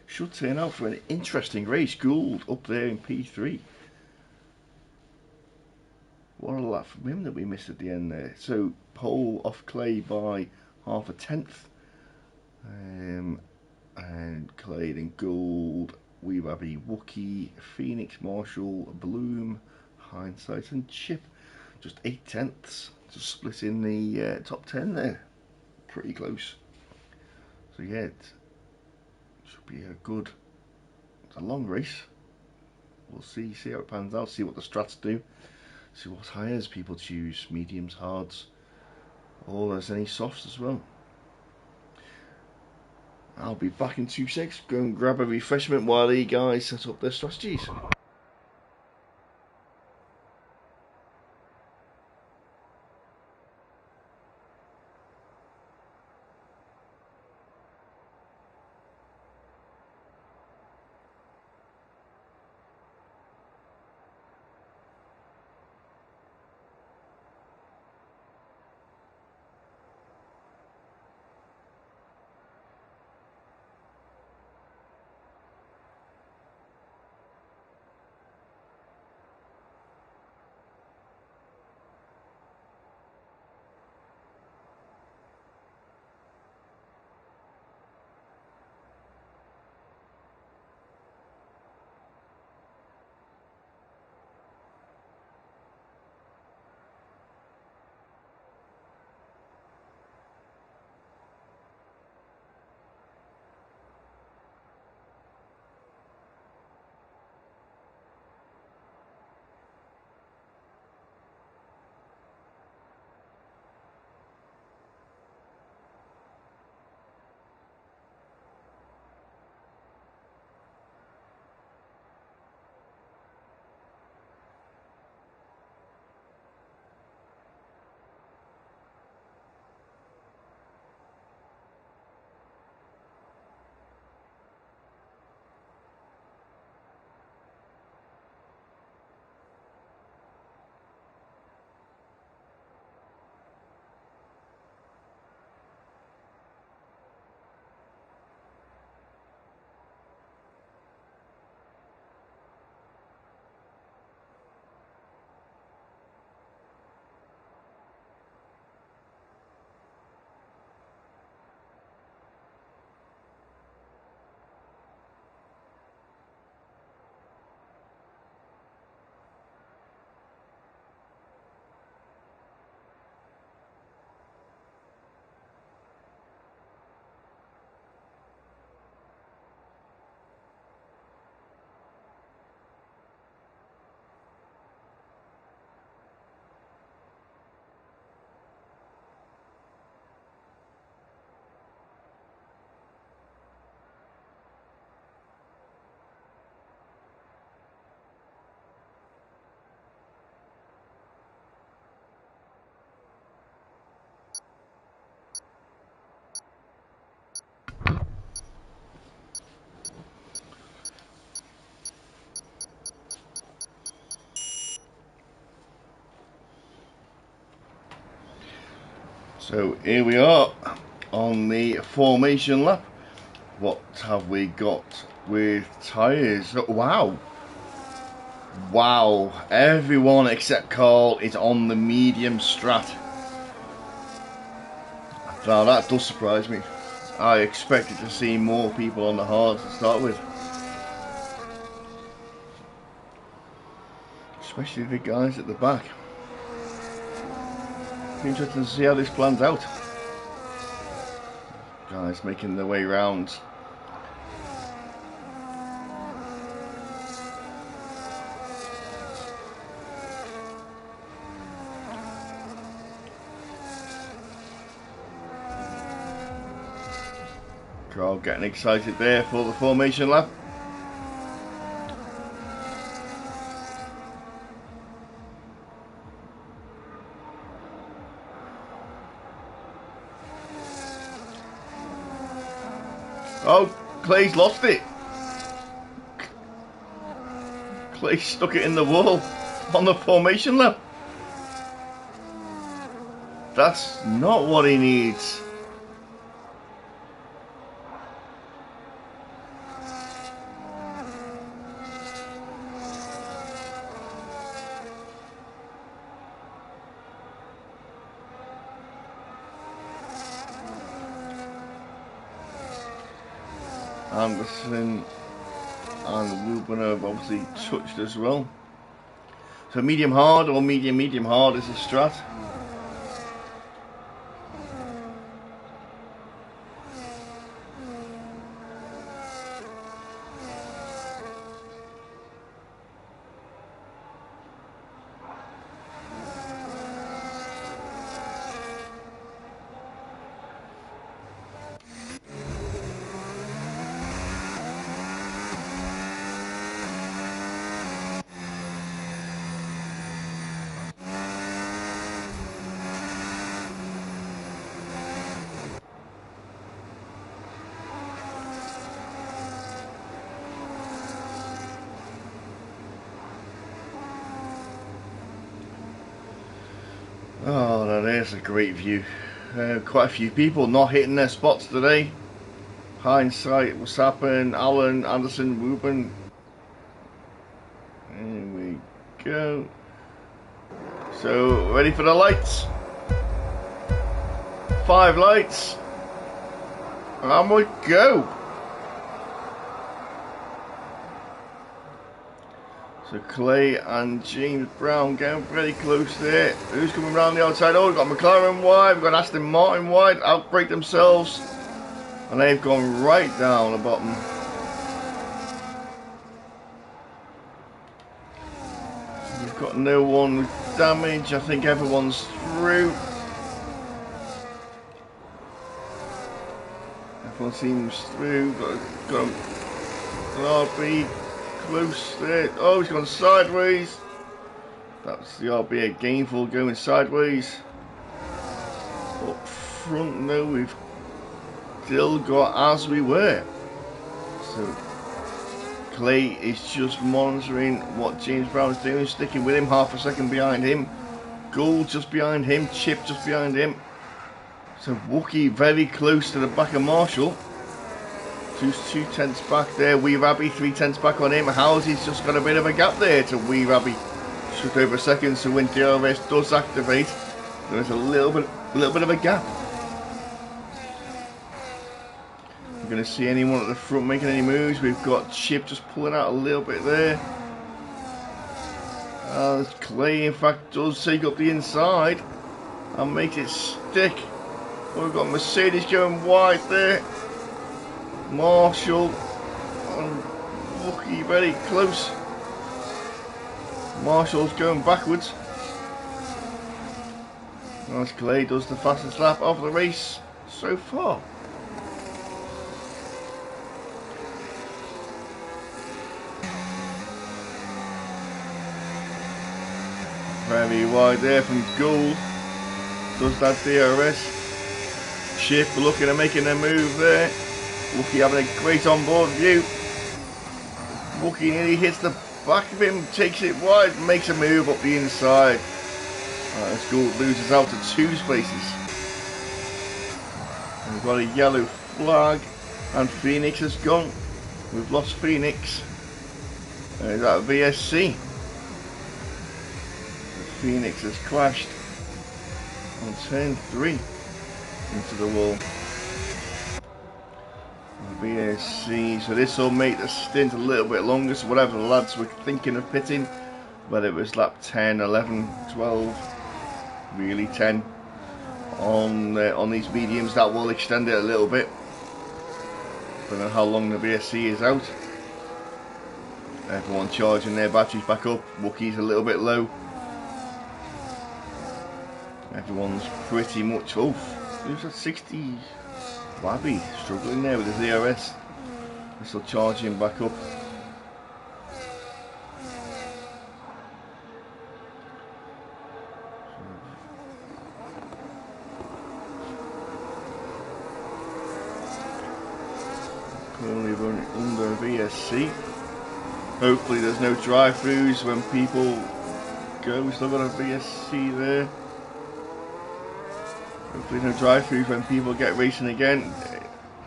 Should turn out for an interesting race. Gould up there in P3. What a lap from him that we missed at the end there. So pole off Clay by half a tenth. And Clay then Gould, Weewaby, Wookie, Phoenix, Marshall, Bloom, Hindsight and Chip. Just 8 tenths to split in the top 10 there. Pretty close. So yeah, it should be a good, it's a long race. We'll see how it pans out, see what the strats do, see what tyres people choose, mediums, hards, or there's any softs as well. I'll be back in 2 seconds, go and grab a refreshment while the guys set up their strategies. So here we are on the formation lap. What have we got with tyres? Wow, everyone except Carl is on the medium strat. Now that does surprise me. I expected to see more people on the hards to start with. especially the guys at the back. Interesting to see how this plans out. Guys making their way round. Crowd getting excited there for the formation lap. Oh, Clay's lost it. Clay stuck it in the wall on the formation lap. That's not what he needs. Anderson and Rubin have obviously touched as well. So medium hard or medium hard is the strat. Oh, that is a great view. Quite a few people not hitting their spots today. Hindsight, what's happened? Allen, Anderson, Rubin. Here we go. So, ready for the lights? 5 lights. And we go. So Clay and James Brown getting pretty close there. Who's coming around the outside? Oh, we've got McLaren wide, we've got Aston Martin wide, outbreak themselves. And they've gone right down the bottom. We've got no one with damage. I think everyone's through. Everyone seems through. Got an RB. Close there. Oh, he's gone sideways. That's the RB Gainful going sideways. Up front, no, we've still got as we were. So Clay is just monitoring what James Brown's doing, sticking with him, half a second behind him. Gould just behind him, Chip just behind him. So Wookie very close to the back of Marshall. 2/10 back there. Wee Rabby 3/10 back on him. Housy's just got a bit of a gap there to Wee Rabby. Just over a second. So when DRS does activate, there's a little bit of a gap. We're going to see anyone at the front making any moves. We've got Chip just pulling out a little bit there. Clay, in fact, does take up the inside and makes it stick. We've got Mercedes going wide there. Marshall and Wookie very close. Marshall's going backwards. As Clay does the fastest lap of the race so far. Very wide there from Gould. Does that DRS. Chip looking at making a move there. Wookie having a great onboard view. Wookie nearly hits the back of him, takes it wide, makes a move up the inside. As Gould loses out to 2 spaces. And we've got a yellow flag, and Phoenix has gone. We've lost Phoenix. Is that VSC? Phoenix has crashed on turn 3 into the wall. VSC, so this will make the stint a little bit longer, so whatever the lads were thinking of pitting whether it was lap 10, 11, 12, really 10 on these mediums. That will extend it a little bit. Don't know how long the VSC is out. Everyone charging their batteries back up. Wookiee's a little bit low. Everyone's pretty much who's at 60? Wabby struggling there with his DRS. They're still charging back up. Currently running under VSC. Hopefully there's no drive-throughs when people go. We still got a VSC there. Hopefully no drive-throughs when people get racing again.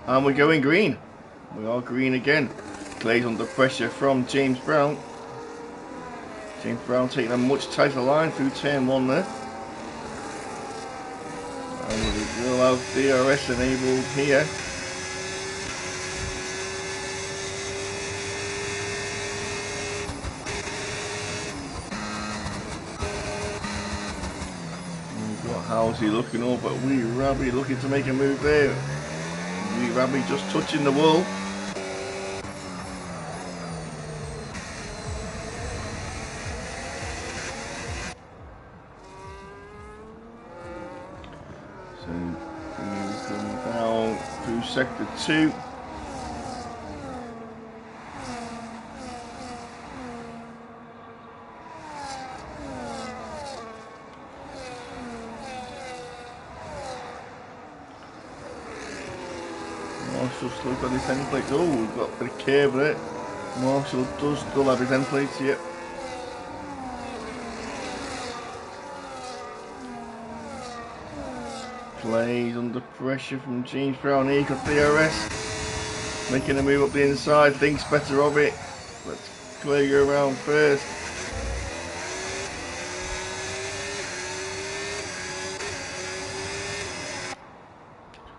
And we're going green. We are green again. Clay's under pressure from James Brown. James Brown taking a much tighter line through turn 1 there. And we will have DRS enabled here. How's he looking up at Wee Rabby looking to make a move there. Wee Rabby just touching the wall. So we come down through sector 2. Marshall still got his end plates. Oh, we've got a bit of curve there. Marshall does still have his end plates, yep. Plays under pressure from James Brown here. Got DRS. Making a move up the inside. Thinks better of it. Let's Clay go around first.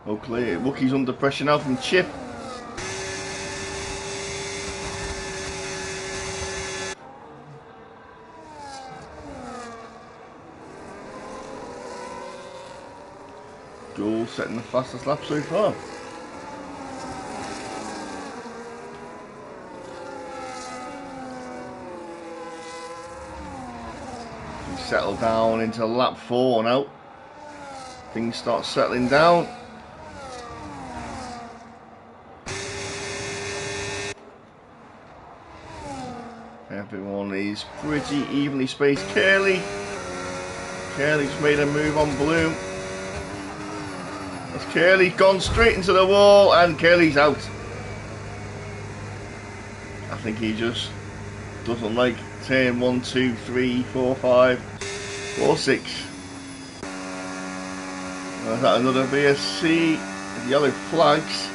Oh, Clay. Wookiee's under pressure now from Chip. Gould setting the fastest lap so far. We settle down into lap 4 now. Things start settling down. Everyone is pretty evenly spaced. Curly's made a move on Bloom. As Curly's gone straight into the wall and Curly's out. I think he just doesn't like turn 1, 2, 3, 4, 5, or 6. Is that another VSC? Yellow flags.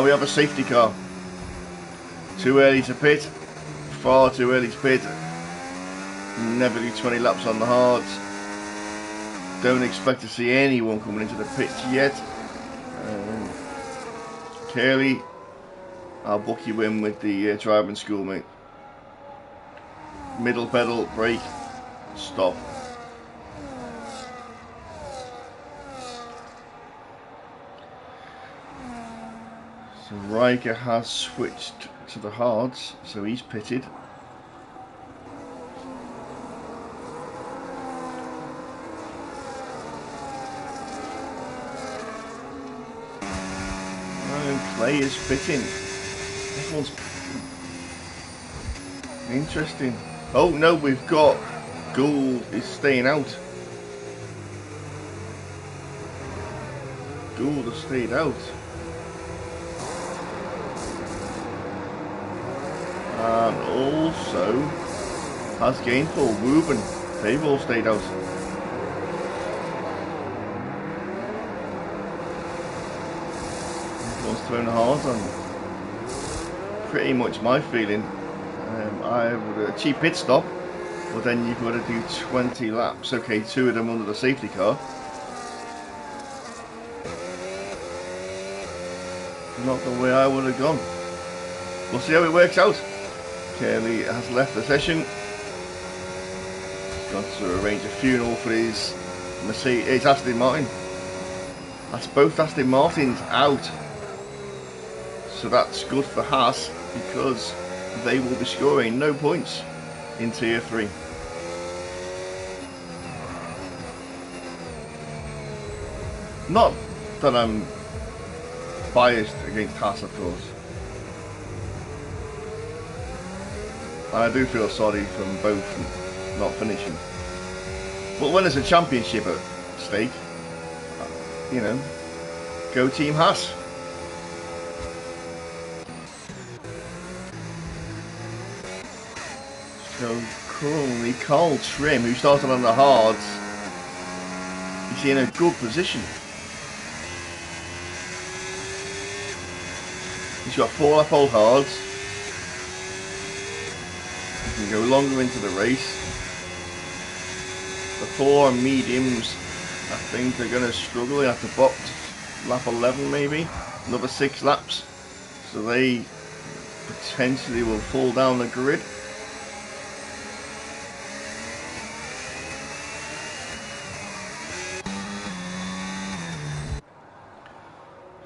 We have a safety car. Too early to pit. Far too early to pit. Never do 20 laps on the hards. Don't expect to see anyone coming into the pits yet. Curly, I'll book you in with the driving school, mate. Middle pedal, brake, stop. So Riker has switched to the hards, so he's pitted. And Clay is pitting. Everyone's interesting. Oh no, we've got Gould is staying out. Gould has stayed out. And also has Gainful, Ruben, they've all stayed out. Everyone's thrown the hard on. Pretty much my feeling. I would a cheap pit stop, but then you've got to do 20 laps. Okay, 2 of them under the safety car. Not the way I would have gone. We'll see how it works out. Curly has left the session. Got to arrange a funeral for his Mercedes, his Aston Martin. That's both Aston Martins out. So that's good for Haas because they will be scoring no points in Tier 3. Not that I'm biased against Haas, of course. And I do feel sorry for them both not finishing. But when there's a championship at stake, you know, go Team Haas. So currently Carl Trim, who started on the hards, is in a good position. He's got 4 lap old hards. He can go longer into the race. The 4 mediums, I think they're going to struggle. They have to box lap 11 maybe, another 6 laps. So they potentially will fall down the grid.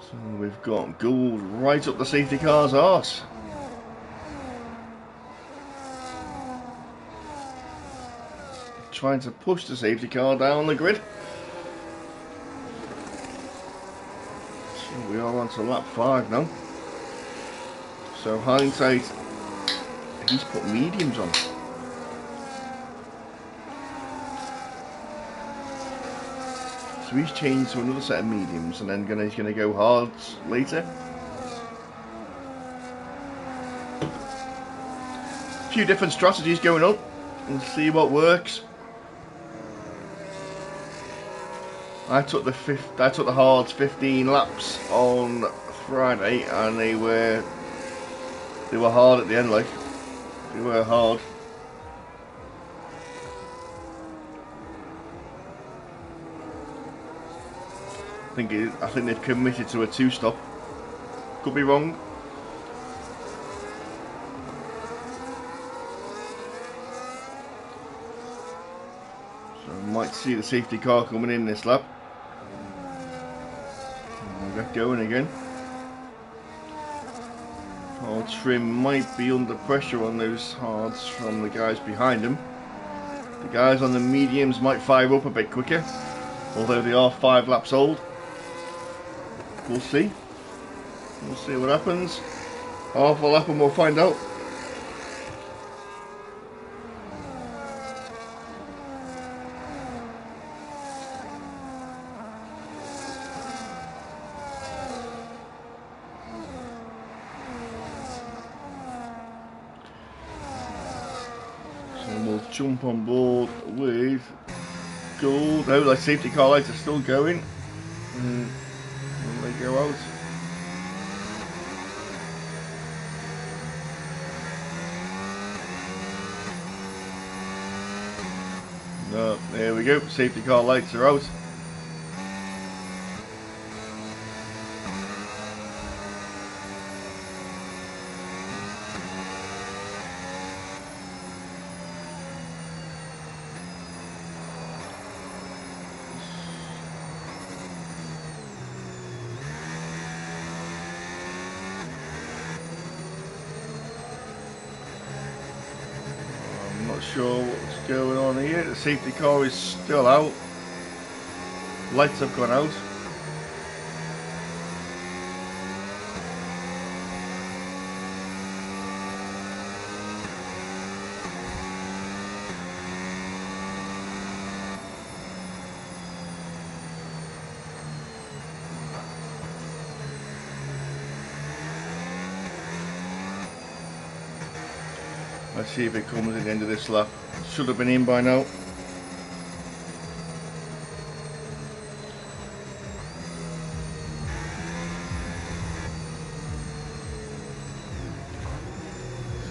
So we've got Gould right up the safety car's arse. Trying to push the safety car down the grid. So we are on to lap 5 now. So hindsight, he's put mediums on. So he's changed to another set of mediums and then he's going to go hards later. A few different strategies going up and see what works. I took the hards 15 laps on Friday, and they were hard at the end. Like they were hard. I think they've committed to a 2-stop. Could be wrong. So I might see the safety car coming in this lap. We'll get going again. Oh, Trim might be under pressure on those hards from the guys behind him. The guys on the mediums might fire up a bit quicker, although they are 5 laps old. We'll see. We'll see what happens. Half a lap and we'll find out. So we'll jump on board with Gould. Oh, the safety car lights are still going. They go out. No, there we go. Safety car lights are out. Sure what's going on here. The safety car is still out. Lights have gone out. Let's see if it comes at the end of this lap. Should have been in by now.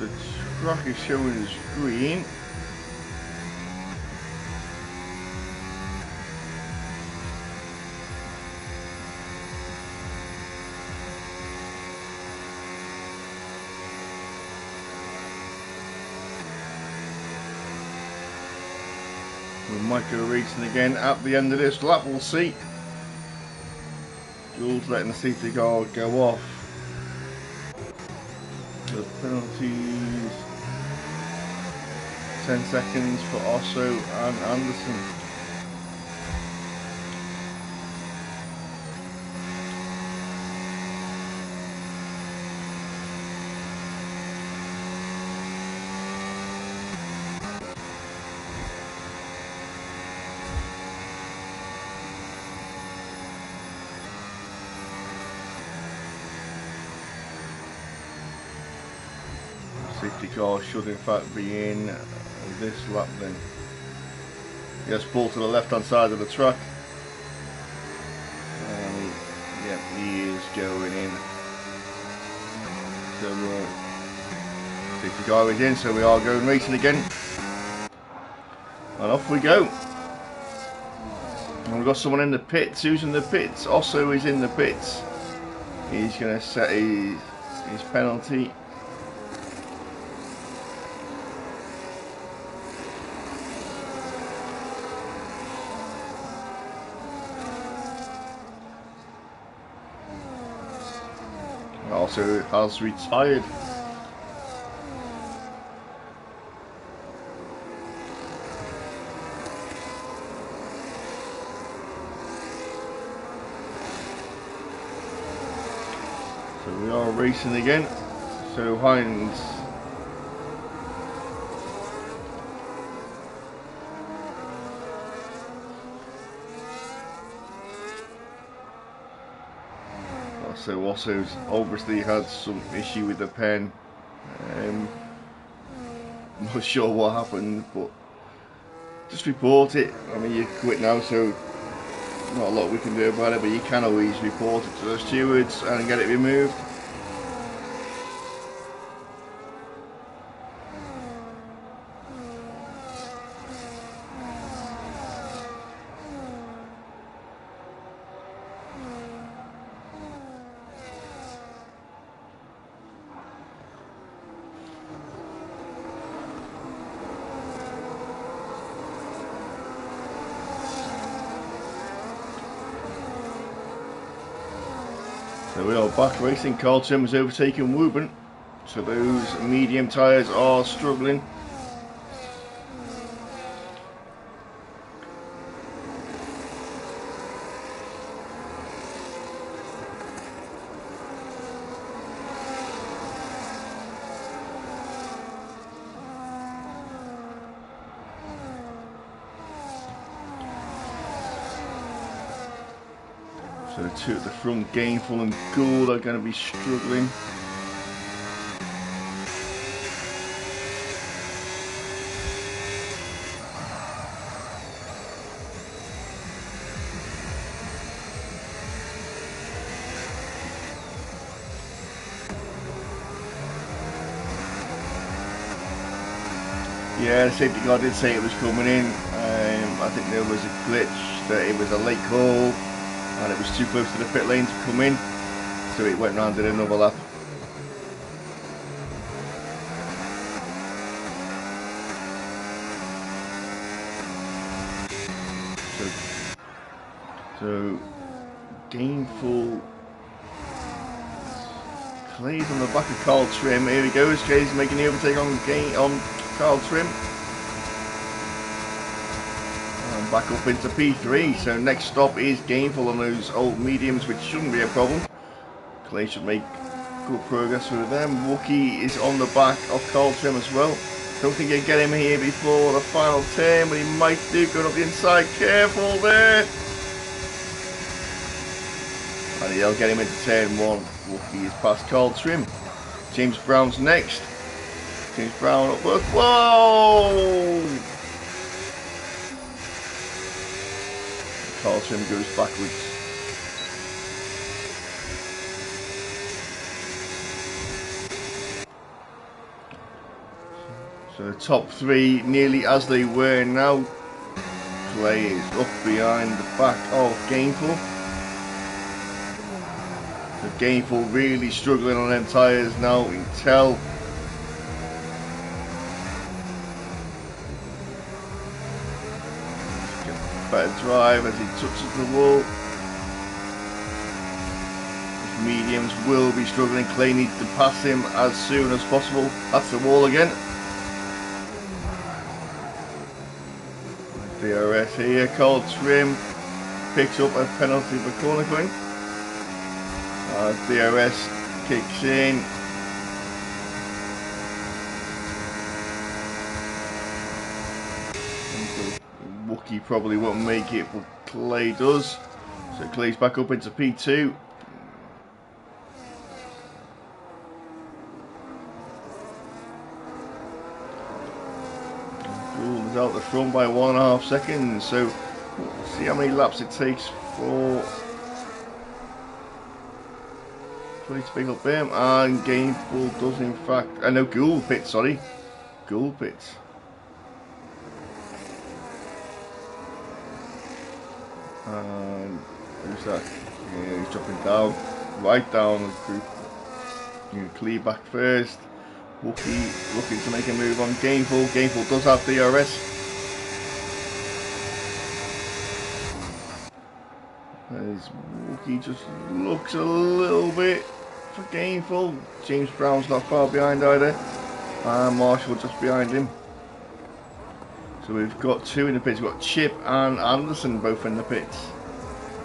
The track is showing as green. We might go racing again at the end of this lap, we'll see. Jules letting the safety car go off. The penalties, 10 seconds for Osso and Anderson. Safety car should in fact be in this lap then. Yes, pull to the left hand side of the track. Yep, he is going in. So safety car is in, so we are going racing again. And off we go. And we've got someone in the pits. Who's in the pits? Osso is in the pits. He's going to set his penalty. Also has retired. So we are racing again. So Hines so also obviously had some issue with the pen. I'm not sure what happened, but just report it. I mean, you quit now, so not a lot we can do about it, but you can always report it to the stewards and get it removed. So we are back racing. Carl Trim has overtaken Wooburn. So those medium tyres are struggling. So the two at the front, Gainful and Gould, are going to be struggling. Yeah, the safety car did say it was coming in. I think there was a glitch, that it was a late call and it was too close to the pit lane to come in, so it went round in another lap. So Gainful, Clay's on the back of Carl Trim. Here he goes. Clay's making the overtake on Carl Trim. And back up into P3. So next stop is Gainful on those old mediums, which shouldn't be a problem. Clay should make good progress with them. Wookie is on the back of Carl Trim as well. Don't think he'll get him here before the final turn, but he might do. Going up the inside. Careful there. And he'll get him into turn one. Wookie is past Carl Trim. James Brown's next. James Brown up. Whoa! Carl Trim goes backwards. So the top three nearly as they were now. Clay is up behind the back of Gainful. So Gainful really struggling on them tyres now, we can tell. better drive as he touches the wall. Mediums will be struggling. Clay needs to pass him as soon as possible. That's the wall again. DRS here. Cold Trim picks up a penalty for corner going. DRS kicks in. Wookie probably won't make it, but Clay does. So Clay's back up into P2. Is out the front by 1.5 seconds, so we'll see how many laps it takes for Clay to pick up him. And Gainful does in fact, no, Gould pits, sorry, Gould pits. And who's that? Yeah, he's dropping down, right down. Clee back first. Wookie looking to make a move on Gainful. Gainful does have DRS. As Wookie just looks a little bit for Gainful. James Brown's not far behind either. And Marshall just behind him. So we've got two in the pits. We've got Chip and Anderson both in the pits.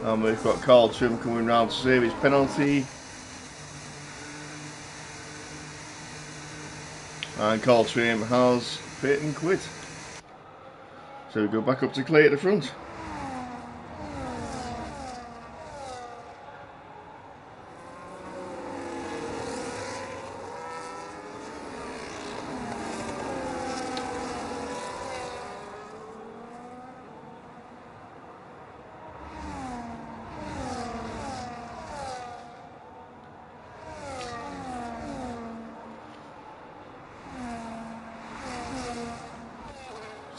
And we've got Carl Trim coming round to save his penalty. And Carl Trim has pit and quit. So we go back up to Clay at the front.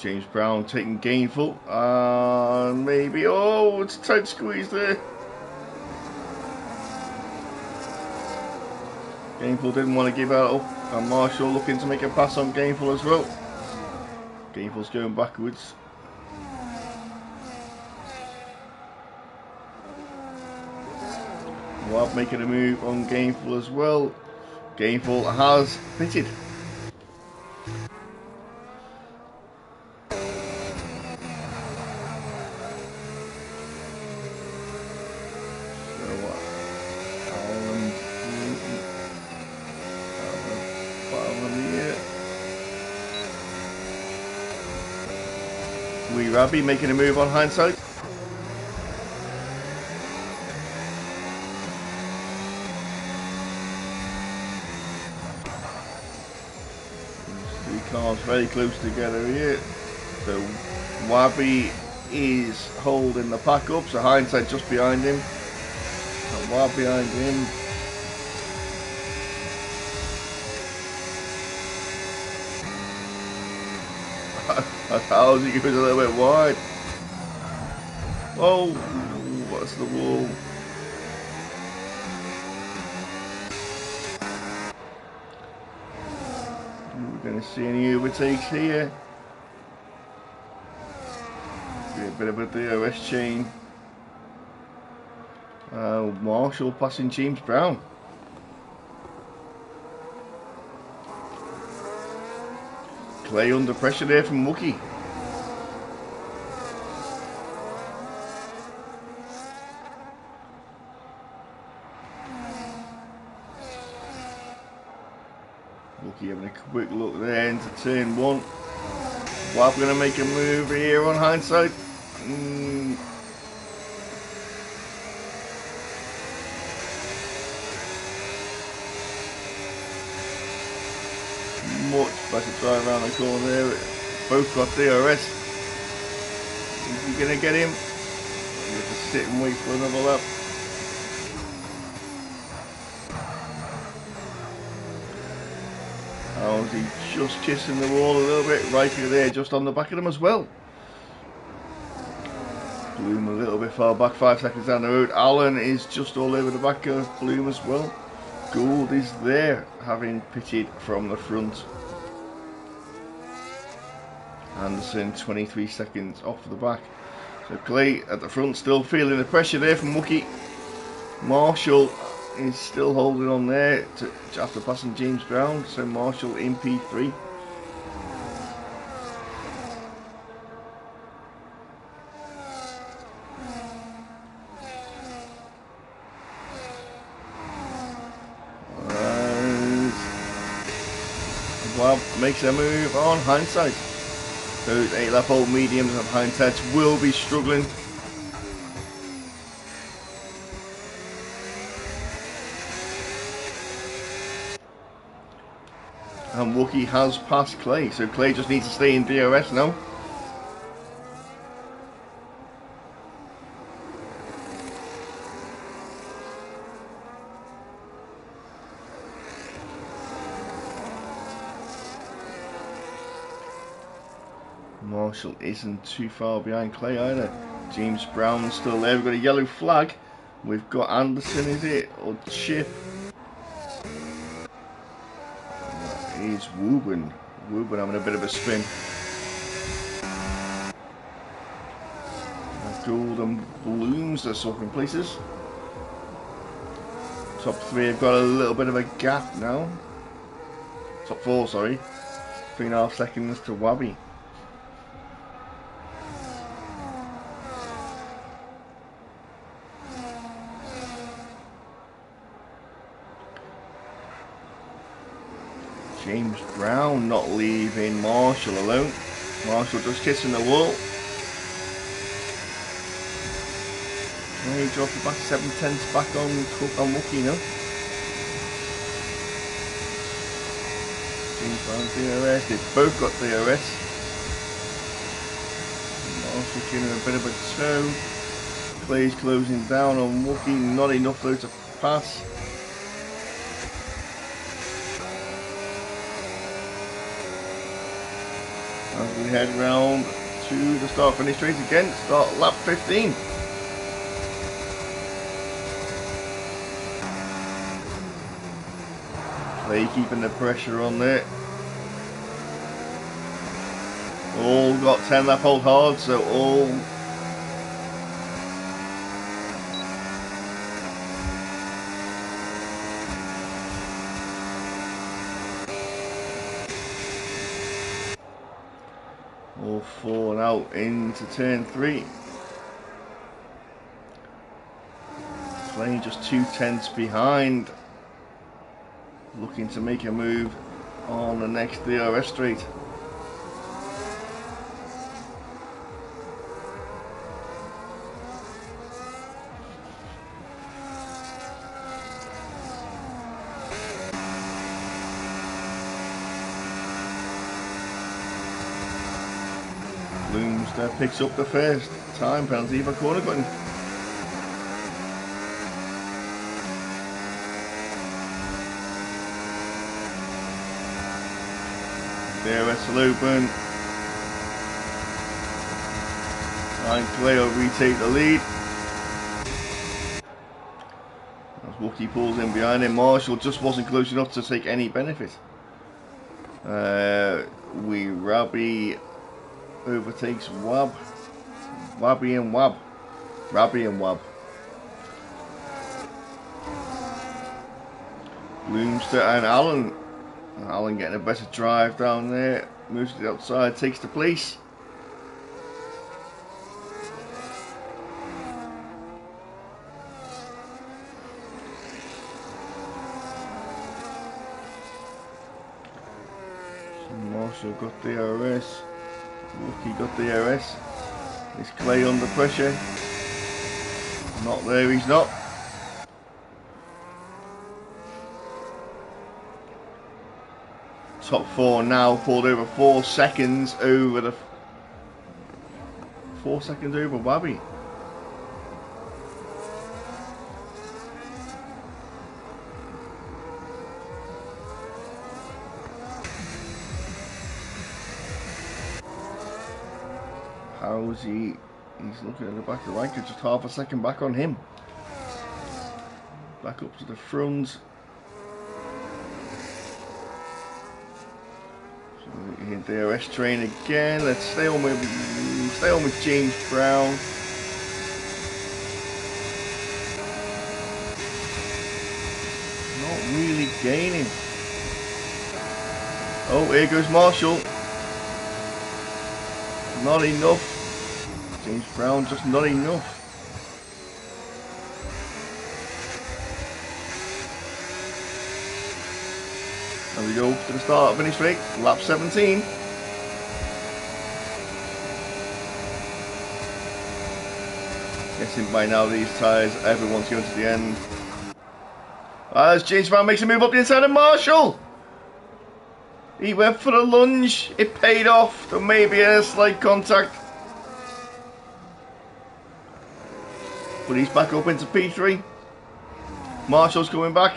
James Brown taking Gainful, and maybe, oh, it's a tight squeeze there. Gainful didn't want to give that up, and Marshall looking to make a pass on Gainful as well. Gainful's going backwards. Wab making a move on Gainful as well. Gainful has pitted. Rabbi making a move on hindsight. Three cars very close together here. So Wabi is holding the pack up, so hindsight just behind him. And Wab behind him. How's he goes a little bit wide. Oh, what's the wall? We're going to see any overtakes here. Be a bit of a DRS chain. Marshall passing James Brown. Clay under pressure there from Wookie. Wookie having a quick look there into turn one. Wab going to make a move here on hindsight. Much better drive around the corner there. Both got DRS. Is he going to get him? You have to sit and wait for another lap. Oh, is he just kissing the wall a little bit? Right there, just on the back of him as well. Bloom a little bit far back, 5 seconds down the road. Allen is just all over the back of Bloom as well. Gould is there, having pitted from the front. Anderson 23 seconds off the back. So Clay at the front, still feeling the pressure there from Wookie. Marshall is still holding on there after passing James Brown. So Marshall in P3. Wab makes a move on Hindsight. Those 8-lap-old mediums of Hindsight will be struggling. And Wookie has passed Clay, so Clay just needs to stay in DRS now. Marshall isn't too far behind Clay either. James Brown's still there. We've got a yellow flag. We've got Anderson, is it? Or Chip? That is Wooben. Wooben having a bit of a spin. Gould and Blooms are swapping places. Top 3 have got a little bit of a gap now. Top 4, sorry. 3.5 seconds to Wabby. James Brown not leaving Marshall alone. Marshall just kissing the wall. He dropped it back 7/10 back on Wookie now. James Brown DRS. They've both got DRS. Marshall giving a bit of a toe. Clay's closing down on Wookie. Not enough though to pass. As we head round to the start finish straight again, start lap 15. Clay keeping the pressure on there. All got 10 lap hold hard, so all four now into turn 3. Clay just 2/10 behind. Looking to make a move on the next DRS straight. Bloomster picks up the first time penalty for corner cutting. DRS will open. And Clay will retake the lead. As Wookie pulls in behind him, Marshall just wasn't close enough to take any benefit. Rabbi overtakes Wab. Rabbi and Wab. Bloomster and Allen. Allen getting a better drive down there. Moves to the outside, takes the place. Marshall got DRS. Wookie got DRS. Is Clay under pressure? Not there, he's not. Top 4 now pulled over 4 seconds over the 4 seconds over Wabby. How's he? He's looking at the back of the line, just half a second back on him. Back up to the front. DRS train again. Let's stay on with James Brown. Not really gaining. Oh, here goes Marshall. Not enough. James Brown just not enough. There we go to the start finish straight. Lap 17. Guessing by now these tyres, everyone's going to the end. As James Brown makes a move up the inside of Marshall. He went for the lunge. It paid off. There may be a slight contact. But he's back up into P3. Marshall's coming back.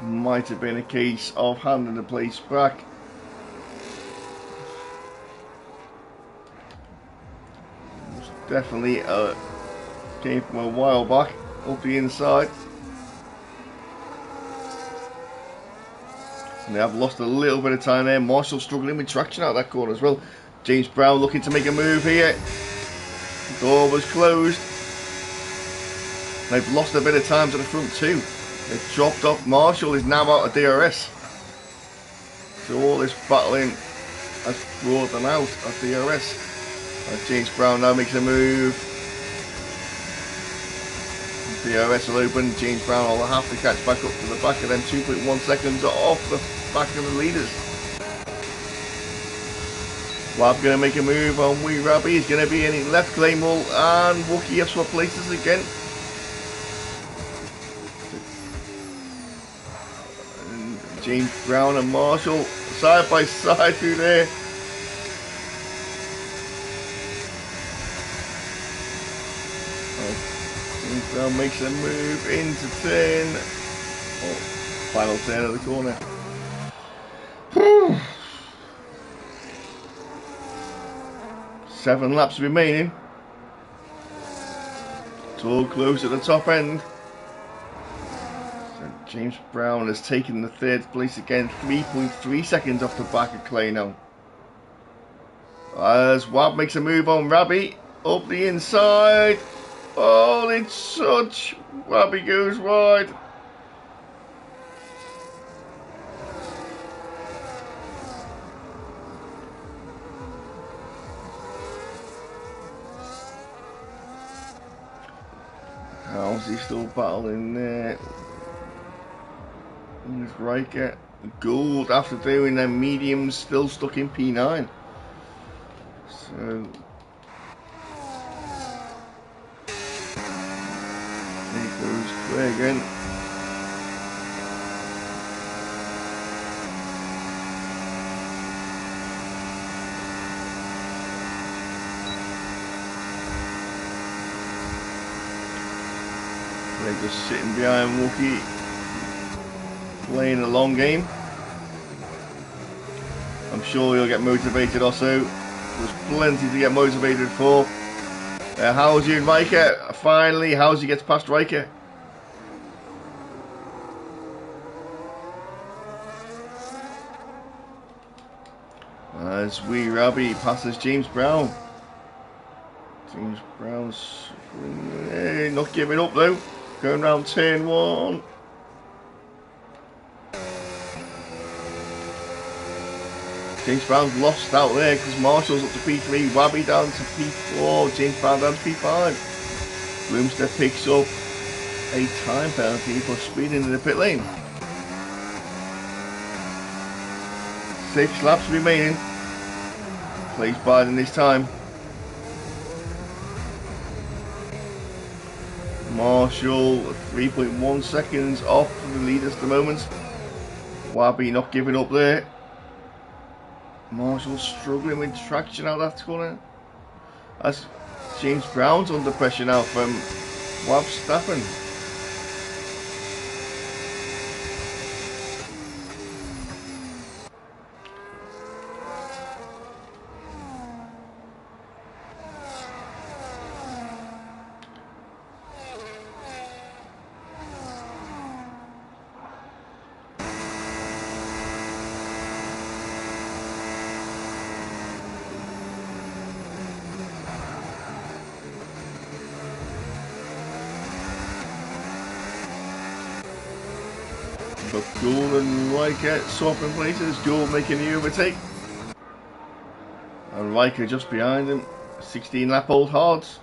Might have been a case of handing the place back. Definitely came from a while back up the inside. And they have lost a little bit of time there. Marshall struggling with traction out that corner as well. James Brown looking to make a move here. The door was closed. They've lost a bit of time to the front too. They've dropped off. Marshall is now out of DRS. So all this battling has brought them out of DRS. As James Brown now makes a move. DRS will open. James Brown will have to catch back up to the back of them. 2.1 seconds off the back of the leaders. Wab going to make a move on Wee Rabbi. He's going to be in left. Claymore and Wookie have swapped places again. And James Brown and Marshall side by side through there. James Brown makes a move into turn. Oh, final turn of the corner. Whew. 7 laps remaining. It's all close at the top end. So James Brown has taken the 3rd place again, 3.3 seconds off the back of Clay now. As Wab makes a move on Rabbi up the inside. Oh, it's touch. Rabbi goes wide. How's he still battling there? With Riker. Gould after doing their mediums, still stuck in P9. So there goes Clay again. They're just sitting behind Wookie, playing a long game. I'm sure he'll get motivated also. There's plenty to get motivated for. Howsey and Riker, finally, Howsey gets past Riker. As Wee Rabbi passes James Brown. James Brown's not giving up though. Going round turn 1. James Brown's lost out there because Marshall's up to P3, Wabby down to P4, James Brown down to P5. Bloomster picks up a time penalty for speeding in the pit lane. 6 laps remaining. Plays Biden this time. Marshall 3.1 seconds off the leaders at the moment. Wabby not giving up there. Marshall struggling with traction out that corner. As James Brown's under pressure now from Wab Stappen. So Gould and Riker swapping places. Gould making the overtake. And Riker just behind him. 16 lap old hards.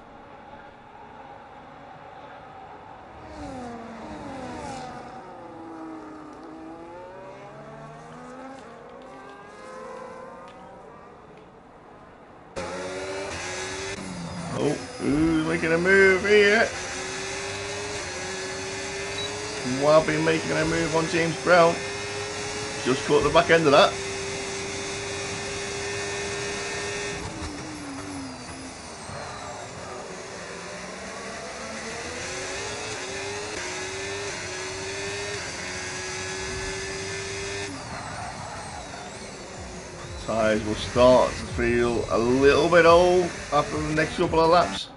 Oh, who's making a move here? Wabi making a move on James Brown. Just caught the back end of that. Tyres will start to feel a little bit old after the next couple of laps.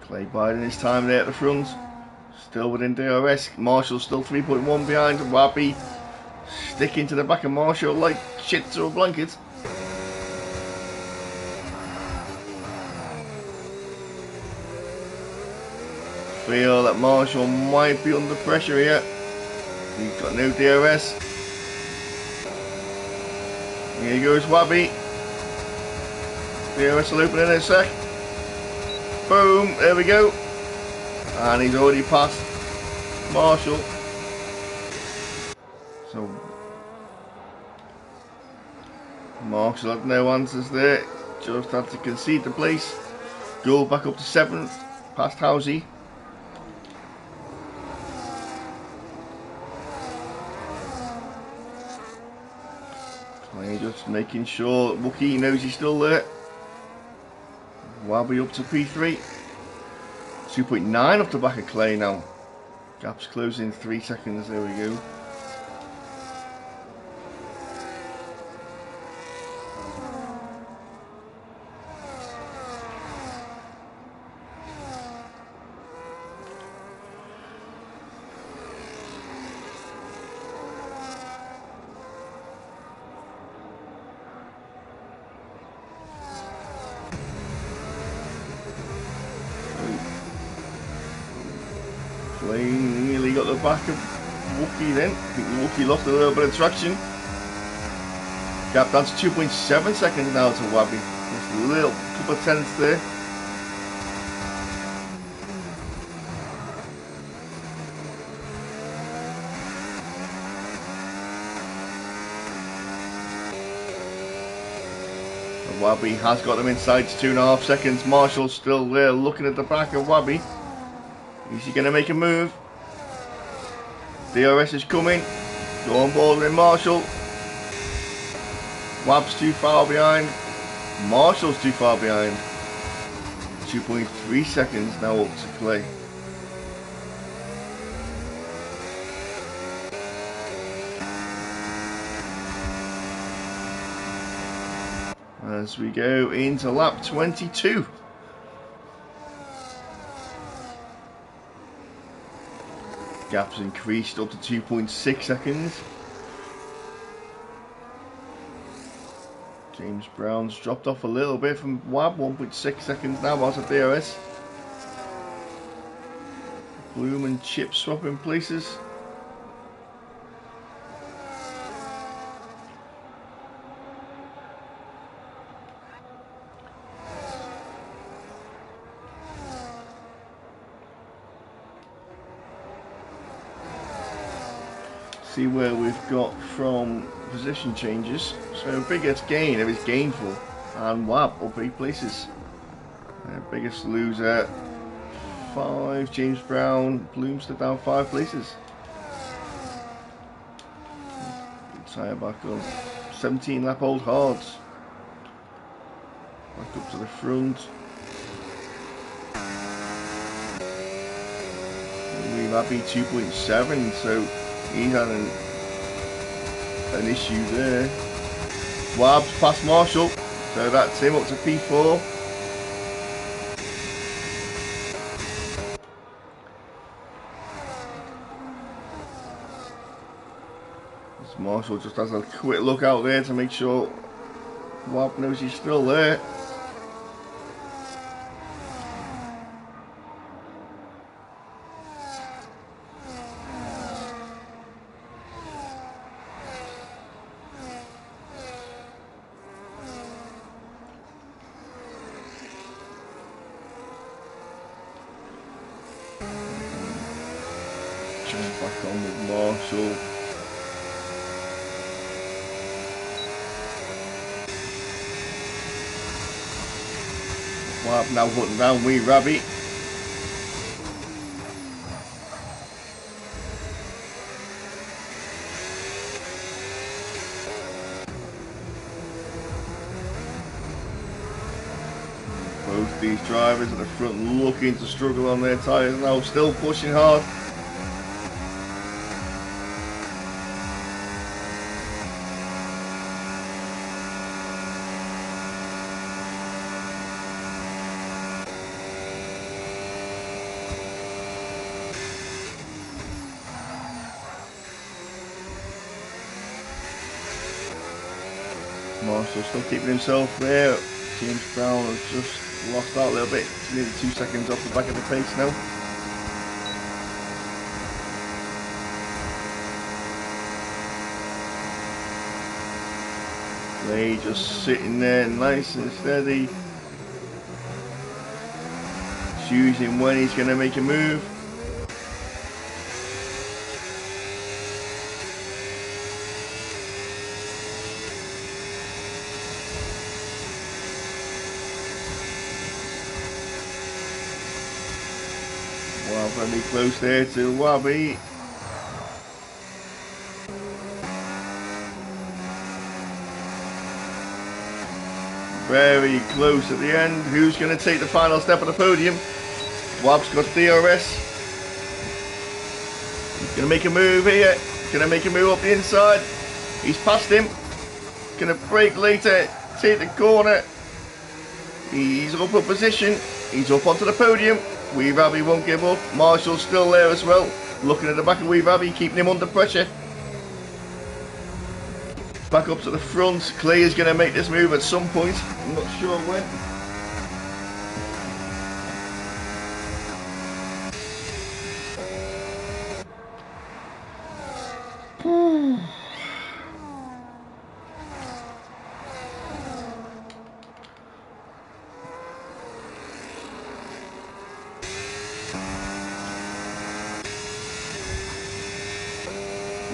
Clay biding his time there at the front. Still within DRS. Marshall still 3.1 behind. Wabi sticking to the back of Marshall like shit to a blanket. Feel that Marshall might be under pressure here. He's got no DRS. Here goes Wabi. DRS will open in a sec. Boom, there we go. And he's already passed Marshall. So Marshall had no answers there. Just had to concede the place. Go back up to 7th, past Housey. Just making sure Wookie knows he's still there. Wabi up to P3. 2.9 off the back of Clay now. Gap's closing 3 seconds. There we go. Clay nearly got the back of Wookie then. I think Wookie lost a little bit of traction. Gap down to 2.7 seconds now to Wabi. Just a little couple of tenths there. Wabi has got them inside to 2.5 seconds. Marshall's still there looking at the back of Wabi. Is he going to make a move? DRS is coming. Go on board with Marshall. Wab's too far behind. Marshall's too far behind. 2.3 seconds now up to Clay. As we go into lap 22. Gap's increased up to 2.6 seconds. James Brown's dropped off a little bit from Wab, 1.6 seconds now out of DRS. Bloom and Chip swapping places. See where we've got from position changes. So biggest gain, it was gainful, and Wab up 8 places. Biggest loser 5, James Brown. Bloomster down 5 places. Tyre back on 17 lap old hards. Back up to the front. We've had 2.7, so he had an issue there. Wab's past Marshall, so that's him up to P4. Marshall just has a quick look out there to make sure Wab knows he's still there. jump back on with Marshall. Wap now putting down Wee Rabbit. Both these drivers at the front looking to struggle on their tyres now, still pushing hard. Marshall still keeping himself there. James Brown has just lost out a little bit. It's nearly 2 seconds off the back of the pace now. Clay just sitting there nice and steady. Choosing when he's going to make a move. Well, very close there to Wabi. Very close at the end. Who's going to take the final step of the podium? Wab's got DRS. He's going to make a move here. Going to make a move up the inside. He's past him. Going to brake later. Take the corner. He's up a position. He's up onto the podium. Wee Rabbit won't give up. Marshall's still there as well. Looking at the back of Wee Rabbit, keeping him under pressure. Back up to the front. Clay is going to make this move at some point. I'm not sure when.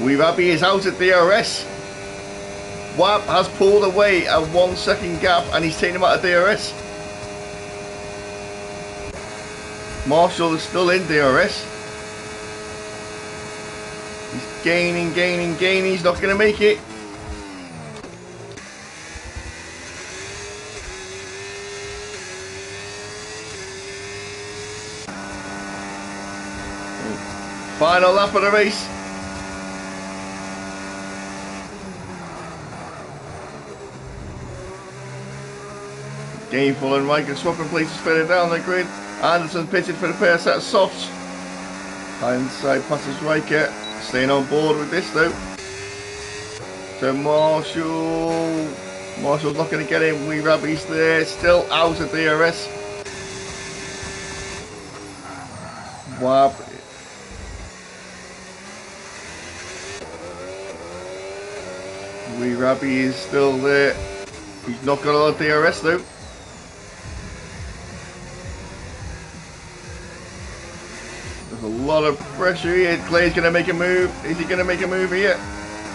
Wee Rabbit is out at DRS. Wap has pulled away a 1 second gap and he's taken him out of DRS. Marshall is still in DRS. He's gaining. He's not going to make it. Final lap of the race. Gameful and Riker swapping places further down the grid. Anderson pitted for the pair set of softs. Hindsight passes Riker. Staying on board with this though. So Marshall. Marshall's not going to get him. Wee Rabbit's there. Still out of DRS. Wab. Wee Rabbit is still there. He's not got a lot of DRS though. There's a lot of pressure here. Clay's going to make a move. Is he going to make a move here?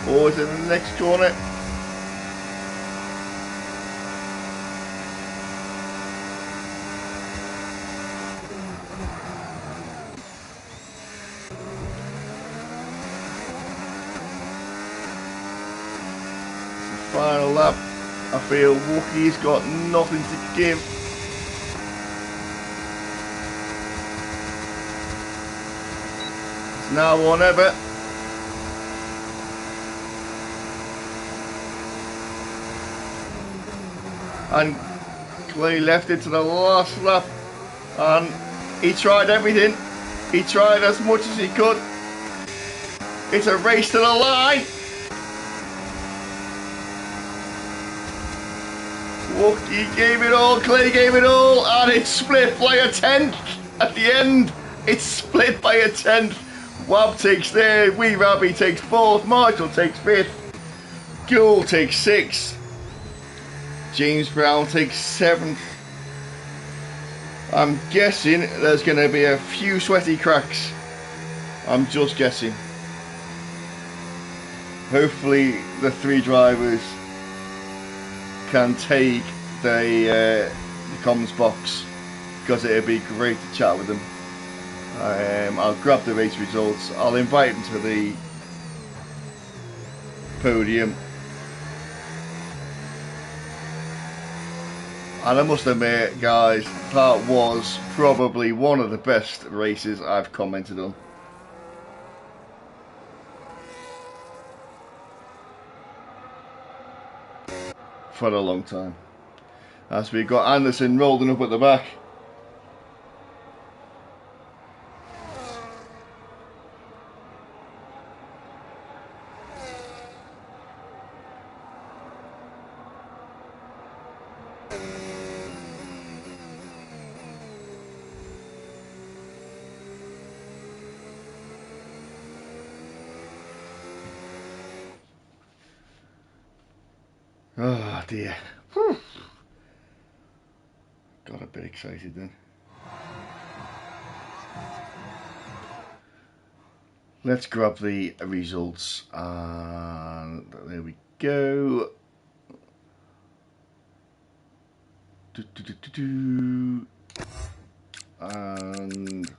Or is it in the next corner? Final lap. I feel Wookie's got nothing to give. It's now or never. And Clay left it to the last lap. And he tried everything. He tried as much as he could. It's a race to the line. Wookie gave it all, Clay gave it all, and it's split by a tenth at the end. It's split by a tenth. Wab takes third, Wee Rabbit takes fourth, Marshall takes fifth, Gould takes sixth, James Brown takes seventh. I'm guessing there's going to be a few sweaty cracks I'm just guessing. Hopefully the three drivers can take the comms box, because it'd be great to chat with them. I'll grab the race results. I'll invite them to the podium. And I must admit, guys, that was probably one of the best races I've commented on. For a long time. As we got Anderson rolling up at the back. Oh dear. Whew. Got a bit excited then. Let's grab the results, and there we go. And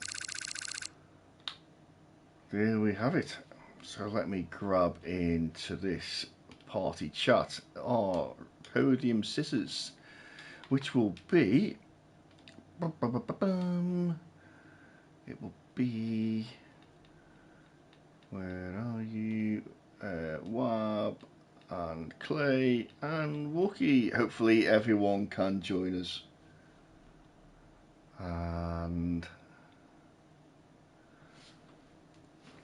there we have it. So let me grab into this party chat our podium scissors, which will be, it will be, where are you, Wab and Clay and Wookie. Hopefully everyone can join us, and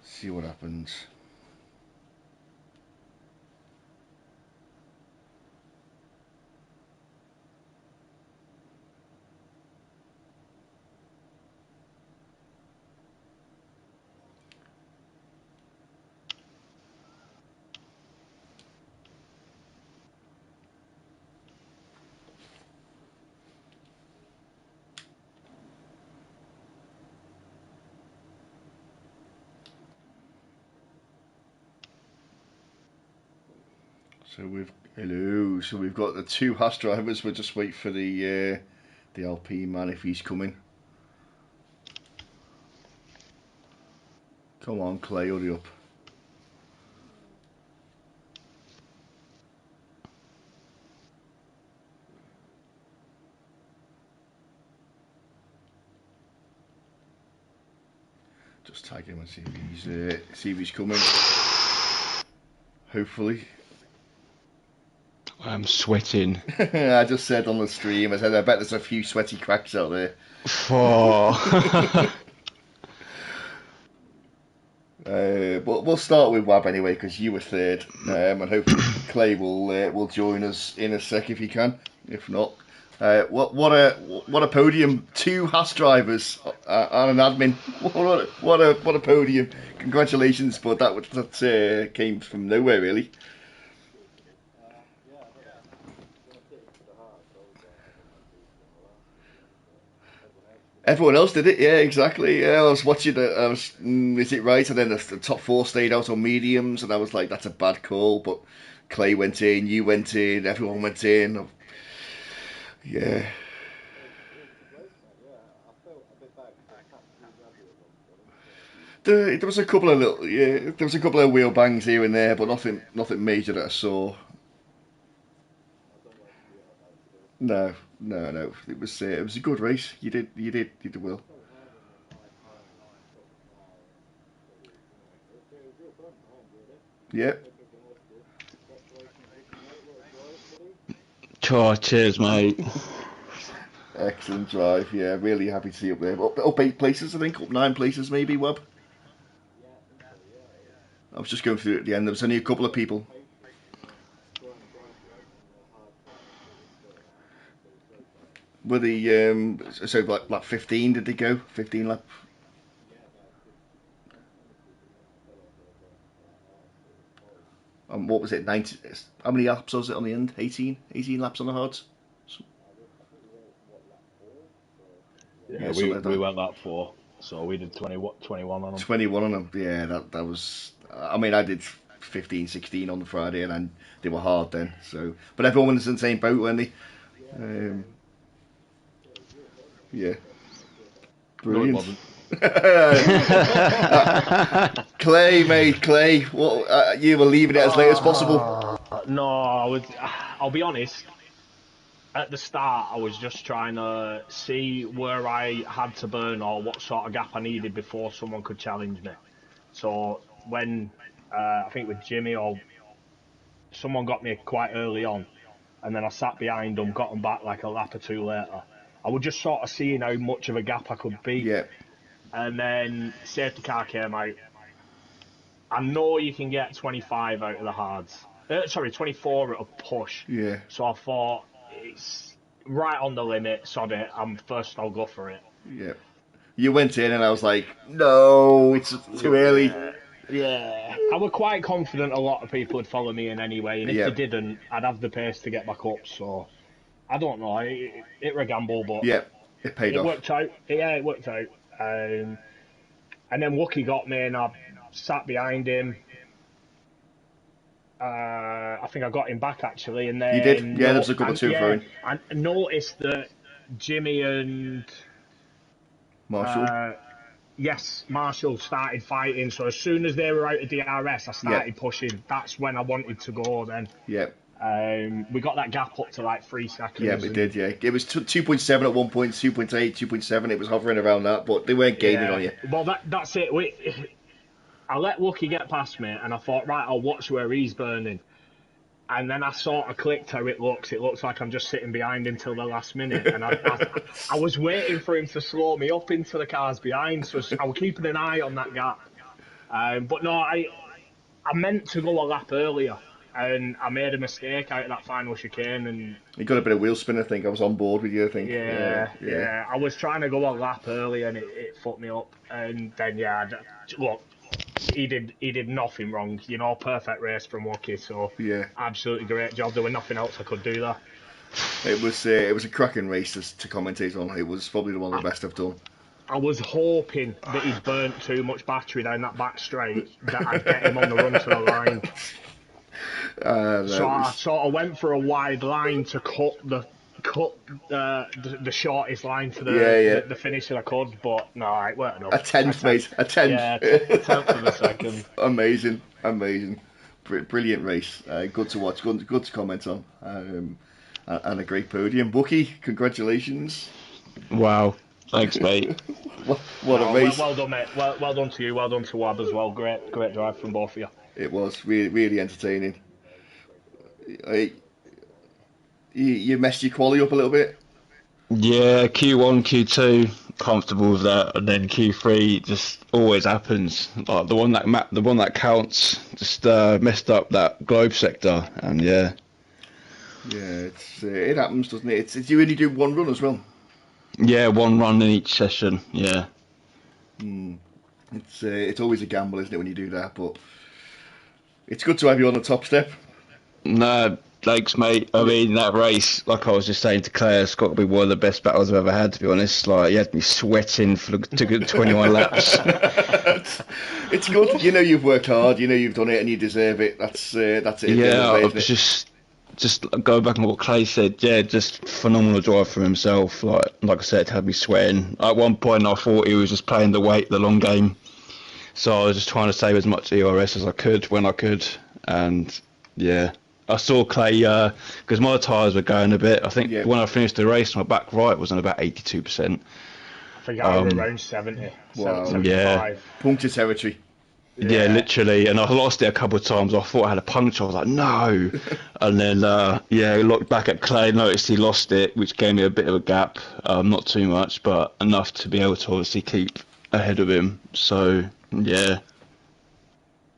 see what happens. So we've got the two Haas drivers. We'll just wait for the LP man if he's coming. Come on, Clay, hurry up. Just tag him and see if he's coming. Hopefully. I'm sweating. I just said on the stream, I bet there's a few sweaty cracks out there. Oh. But we'll start with Wab anyway, because you were third, and hopefully Clay will join us in a sec if he can. If not, what a podium! Two Haas drivers and an admin. What a podium! Congratulations, but that came from nowhere really. Everyone else did it, yeah, exactly. Yeah, I was watching it. Is it right? And then the top four stayed out on mediums, and I was like, that's a bad call. But Clay went in, you went in, everyone went in. Yeah. There was a couple of there was a couple of wheel bangs here and there, but nothing major that I saw. No. It was a good race. You did well. Yeah. Oh, cheers, mate. Excellent drive. Yeah, really happy to see you up there. Up 8 places, I think. Up 9 places, maybe. Webb. I was just going through it at the end. There was only a couple of people. Were the so like 15? Did they go 15 laps? What was it? 90? How many laps was it on the end? 18 laps on the hards. Yeah, we went that far. So we did 21 on them. 21 on them. Yeah, that was. I mean, I did 15, 16 on the Friday, and then they were hard then. So, but everyone was in the same boat, weren't they? Yeah, No, it brilliant. wasn't. Clay, mate, Clay. What you were leaving it as late as possible? No, I'll be honest. At the start, I was just trying to see where I had to burn or what sort of gap I needed before someone could challenge me. So when I think with Jimmy or someone got me quite early on, and then I sat behind them, got them back like a lap or two later. I was just sort of seeing how much of a gap I could be. Yeah, And then safety car came out. I know you can get 25 out of the hards. 24 at a push. yeah, So I thought, it's right on the limit, sod it. I'll go for it. yeah. You went in, and I was like, no, it's too early. Yeah. I was quite confident a lot of people would follow me in anyway, and if Yeah. they didn't, I'd have the pace to get back up. So I don't know. It were a gamble, but Yeah, it paid it off. worked out. Yeah, it worked out. And then Wookie got me, and I sat behind him. I think I got him back actually, and then You did? Yeah, there was a couple and, to and fro. I noticed that Jimmy and Marshall. yes, Marshall started fighting. So as soon as they were out of DRS, I started pushing. That's when I wanted to go. Then Yeah. we got that gap up to like 3 seconds. Yeah, we did, yeah. It was 2.7 at one point, 2.8, 2.7. It was hovering around that, but they weren't gaining on you. Well, that's it. I let Wookie get past me, and I thought, right, I'll watch where he's burning. And then I sort of clicked how it looks. It looks like I'm just sitting behind him till the last minute. And I was waiting for him to slow me up into the cars behind, so I was keeping an eye on that gap. But no, I meant to go a lap earlier, and I made a mistake out of that final chicane. And You got a bit of wheel spin, I think. I was on board with you, I think. yeah. I was trying to go a lap early, and it fucked me up. And then, look, he did nothing wrong. You know, perfect race from Wookie. So Yeah. absolutely great job. There was nothing else I could do there. It was a cracking race to commentate on. It was probably one of the best I've done. I was hoping that he'd burnt too much battery down that back straight that I'd get him on the run to the line. So I sort of went for a wide line to cut the shortest line to the finish that I could, but no, it weren't enough. A tenth, mate. A tenth. Yeah, a tenth of a second. Amazing. Brilliant race. Good to watch. Good to comment on. And a great podium. Wookie, congratulations. Wow. Thanks, mate. What a race. Well done, mate. Well done to you. Well done to Wab as well. Great drive from both of you. It was really entertaining. You messed your quali up a little bit. Yeah, Q1, Q2, comfortable with that, and then Q3 just always happens. Like the one that counts, just messed up that globe sector, and yeah. Yeah, it happens, doesn't it? You only do one run as well. Yeah, one run in each session. Yeah. It's always a gamble, isn't it, when you do that? But it's good to have you on the top step. No, thanks, mate. I mean, that race, like I was just saying to Claire, it's got to be one of the best battles I've ever had, to be honest. Like, you had me sweating for a good 21 laps. It's good. You know you've worked hard. You know you've done it, and you deserve it. That's it. Yeah, I was just go back on what Clay said. Yeah, just phenomenal drive from himself. Like I said, had me sweating. At one point, I thought he was just playing the long game. So I was just trying to save as much ERS as I could when I could, and yeah. I saw Clay, because my tyres were going a bit. I think when I finished the race, my back right was on about 82%. I think I was around 70. Wow. 75. Yeah. Puncture territory. Yeah, literally. And I lost it a couple of times. I thought I had a puncture. I was like, no. And then, looked back at Clay, noticed he lost it, which gave me a bit of a gap. Not too much, but enough to be able to obviously keep ahead of him. So, yeah.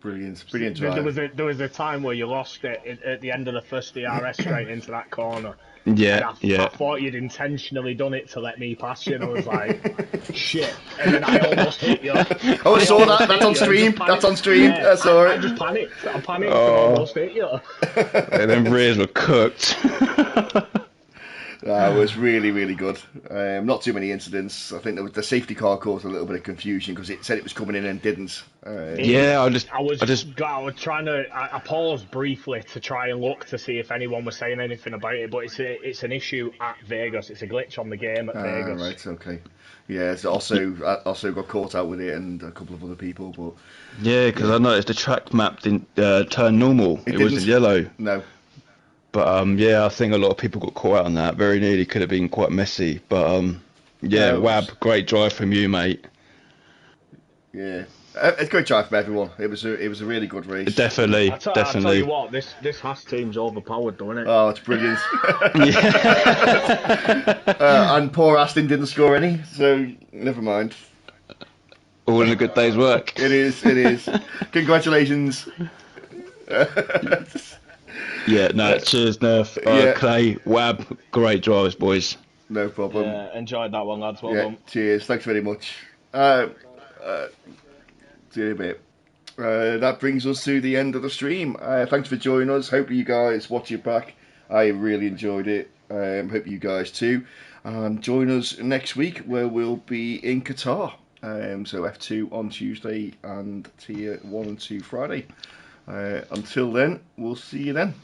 Brilliant drive. There was a time where you lost it at the end of the first DRS straight into that corner. Yeah, I thought you'd intentionally done it to let me pass you, and I was like, shit. And then I almost hit you. Oh, I saw that. That's on stream. That's on stream. Yeah, I saw it. I just panicked. And almost hit you. And then rears were cooked. It was really, really good. Not too many incidents. I think the safety car caused a little bit of confusion because it said it was coming in and didn't. Yeah, I was trying to. I paused briefly to try and look to see if anyone was saying anything about it, but it's an issue at Vegas. It's a glitch on the game at Vegas. Right, okay. Yeah, so also got caught out with it and a couple of other people, but yeah, because I noticed the track map didn't turn normal. It was in didn't. yellow. No. But yeah, I think a lot of people got caught out on that. Very nearly could have been quite messy. But yeah, Wab, great drive from you, mate. Yeah, it's a great drive from everyone. It was a really good race. Definitely, I tell definitely. you what, this Haas team's overpowered, don't it? Oh, it's brilliant. Yeah. And poor Aston didn't score any, so never mind. All in a good day's work. It is. Congratulations. Yeah, no, cheers, Nerf. Yeah. Clay, Wab, great drivers, boys. No problem. Yeah, enjoyed that one, lads. Well done. Cheers. Thanks very much. See you in a bit. That brings us to the end of the stream. Thanks for joining us. Hope you guys watch it back. I really enjoyed it. Hope you guys too. And join us next week where we'll be in Qatar. So F2 on Tuesday and Tier 1 and 2 Friday. Until then, we'll see you then.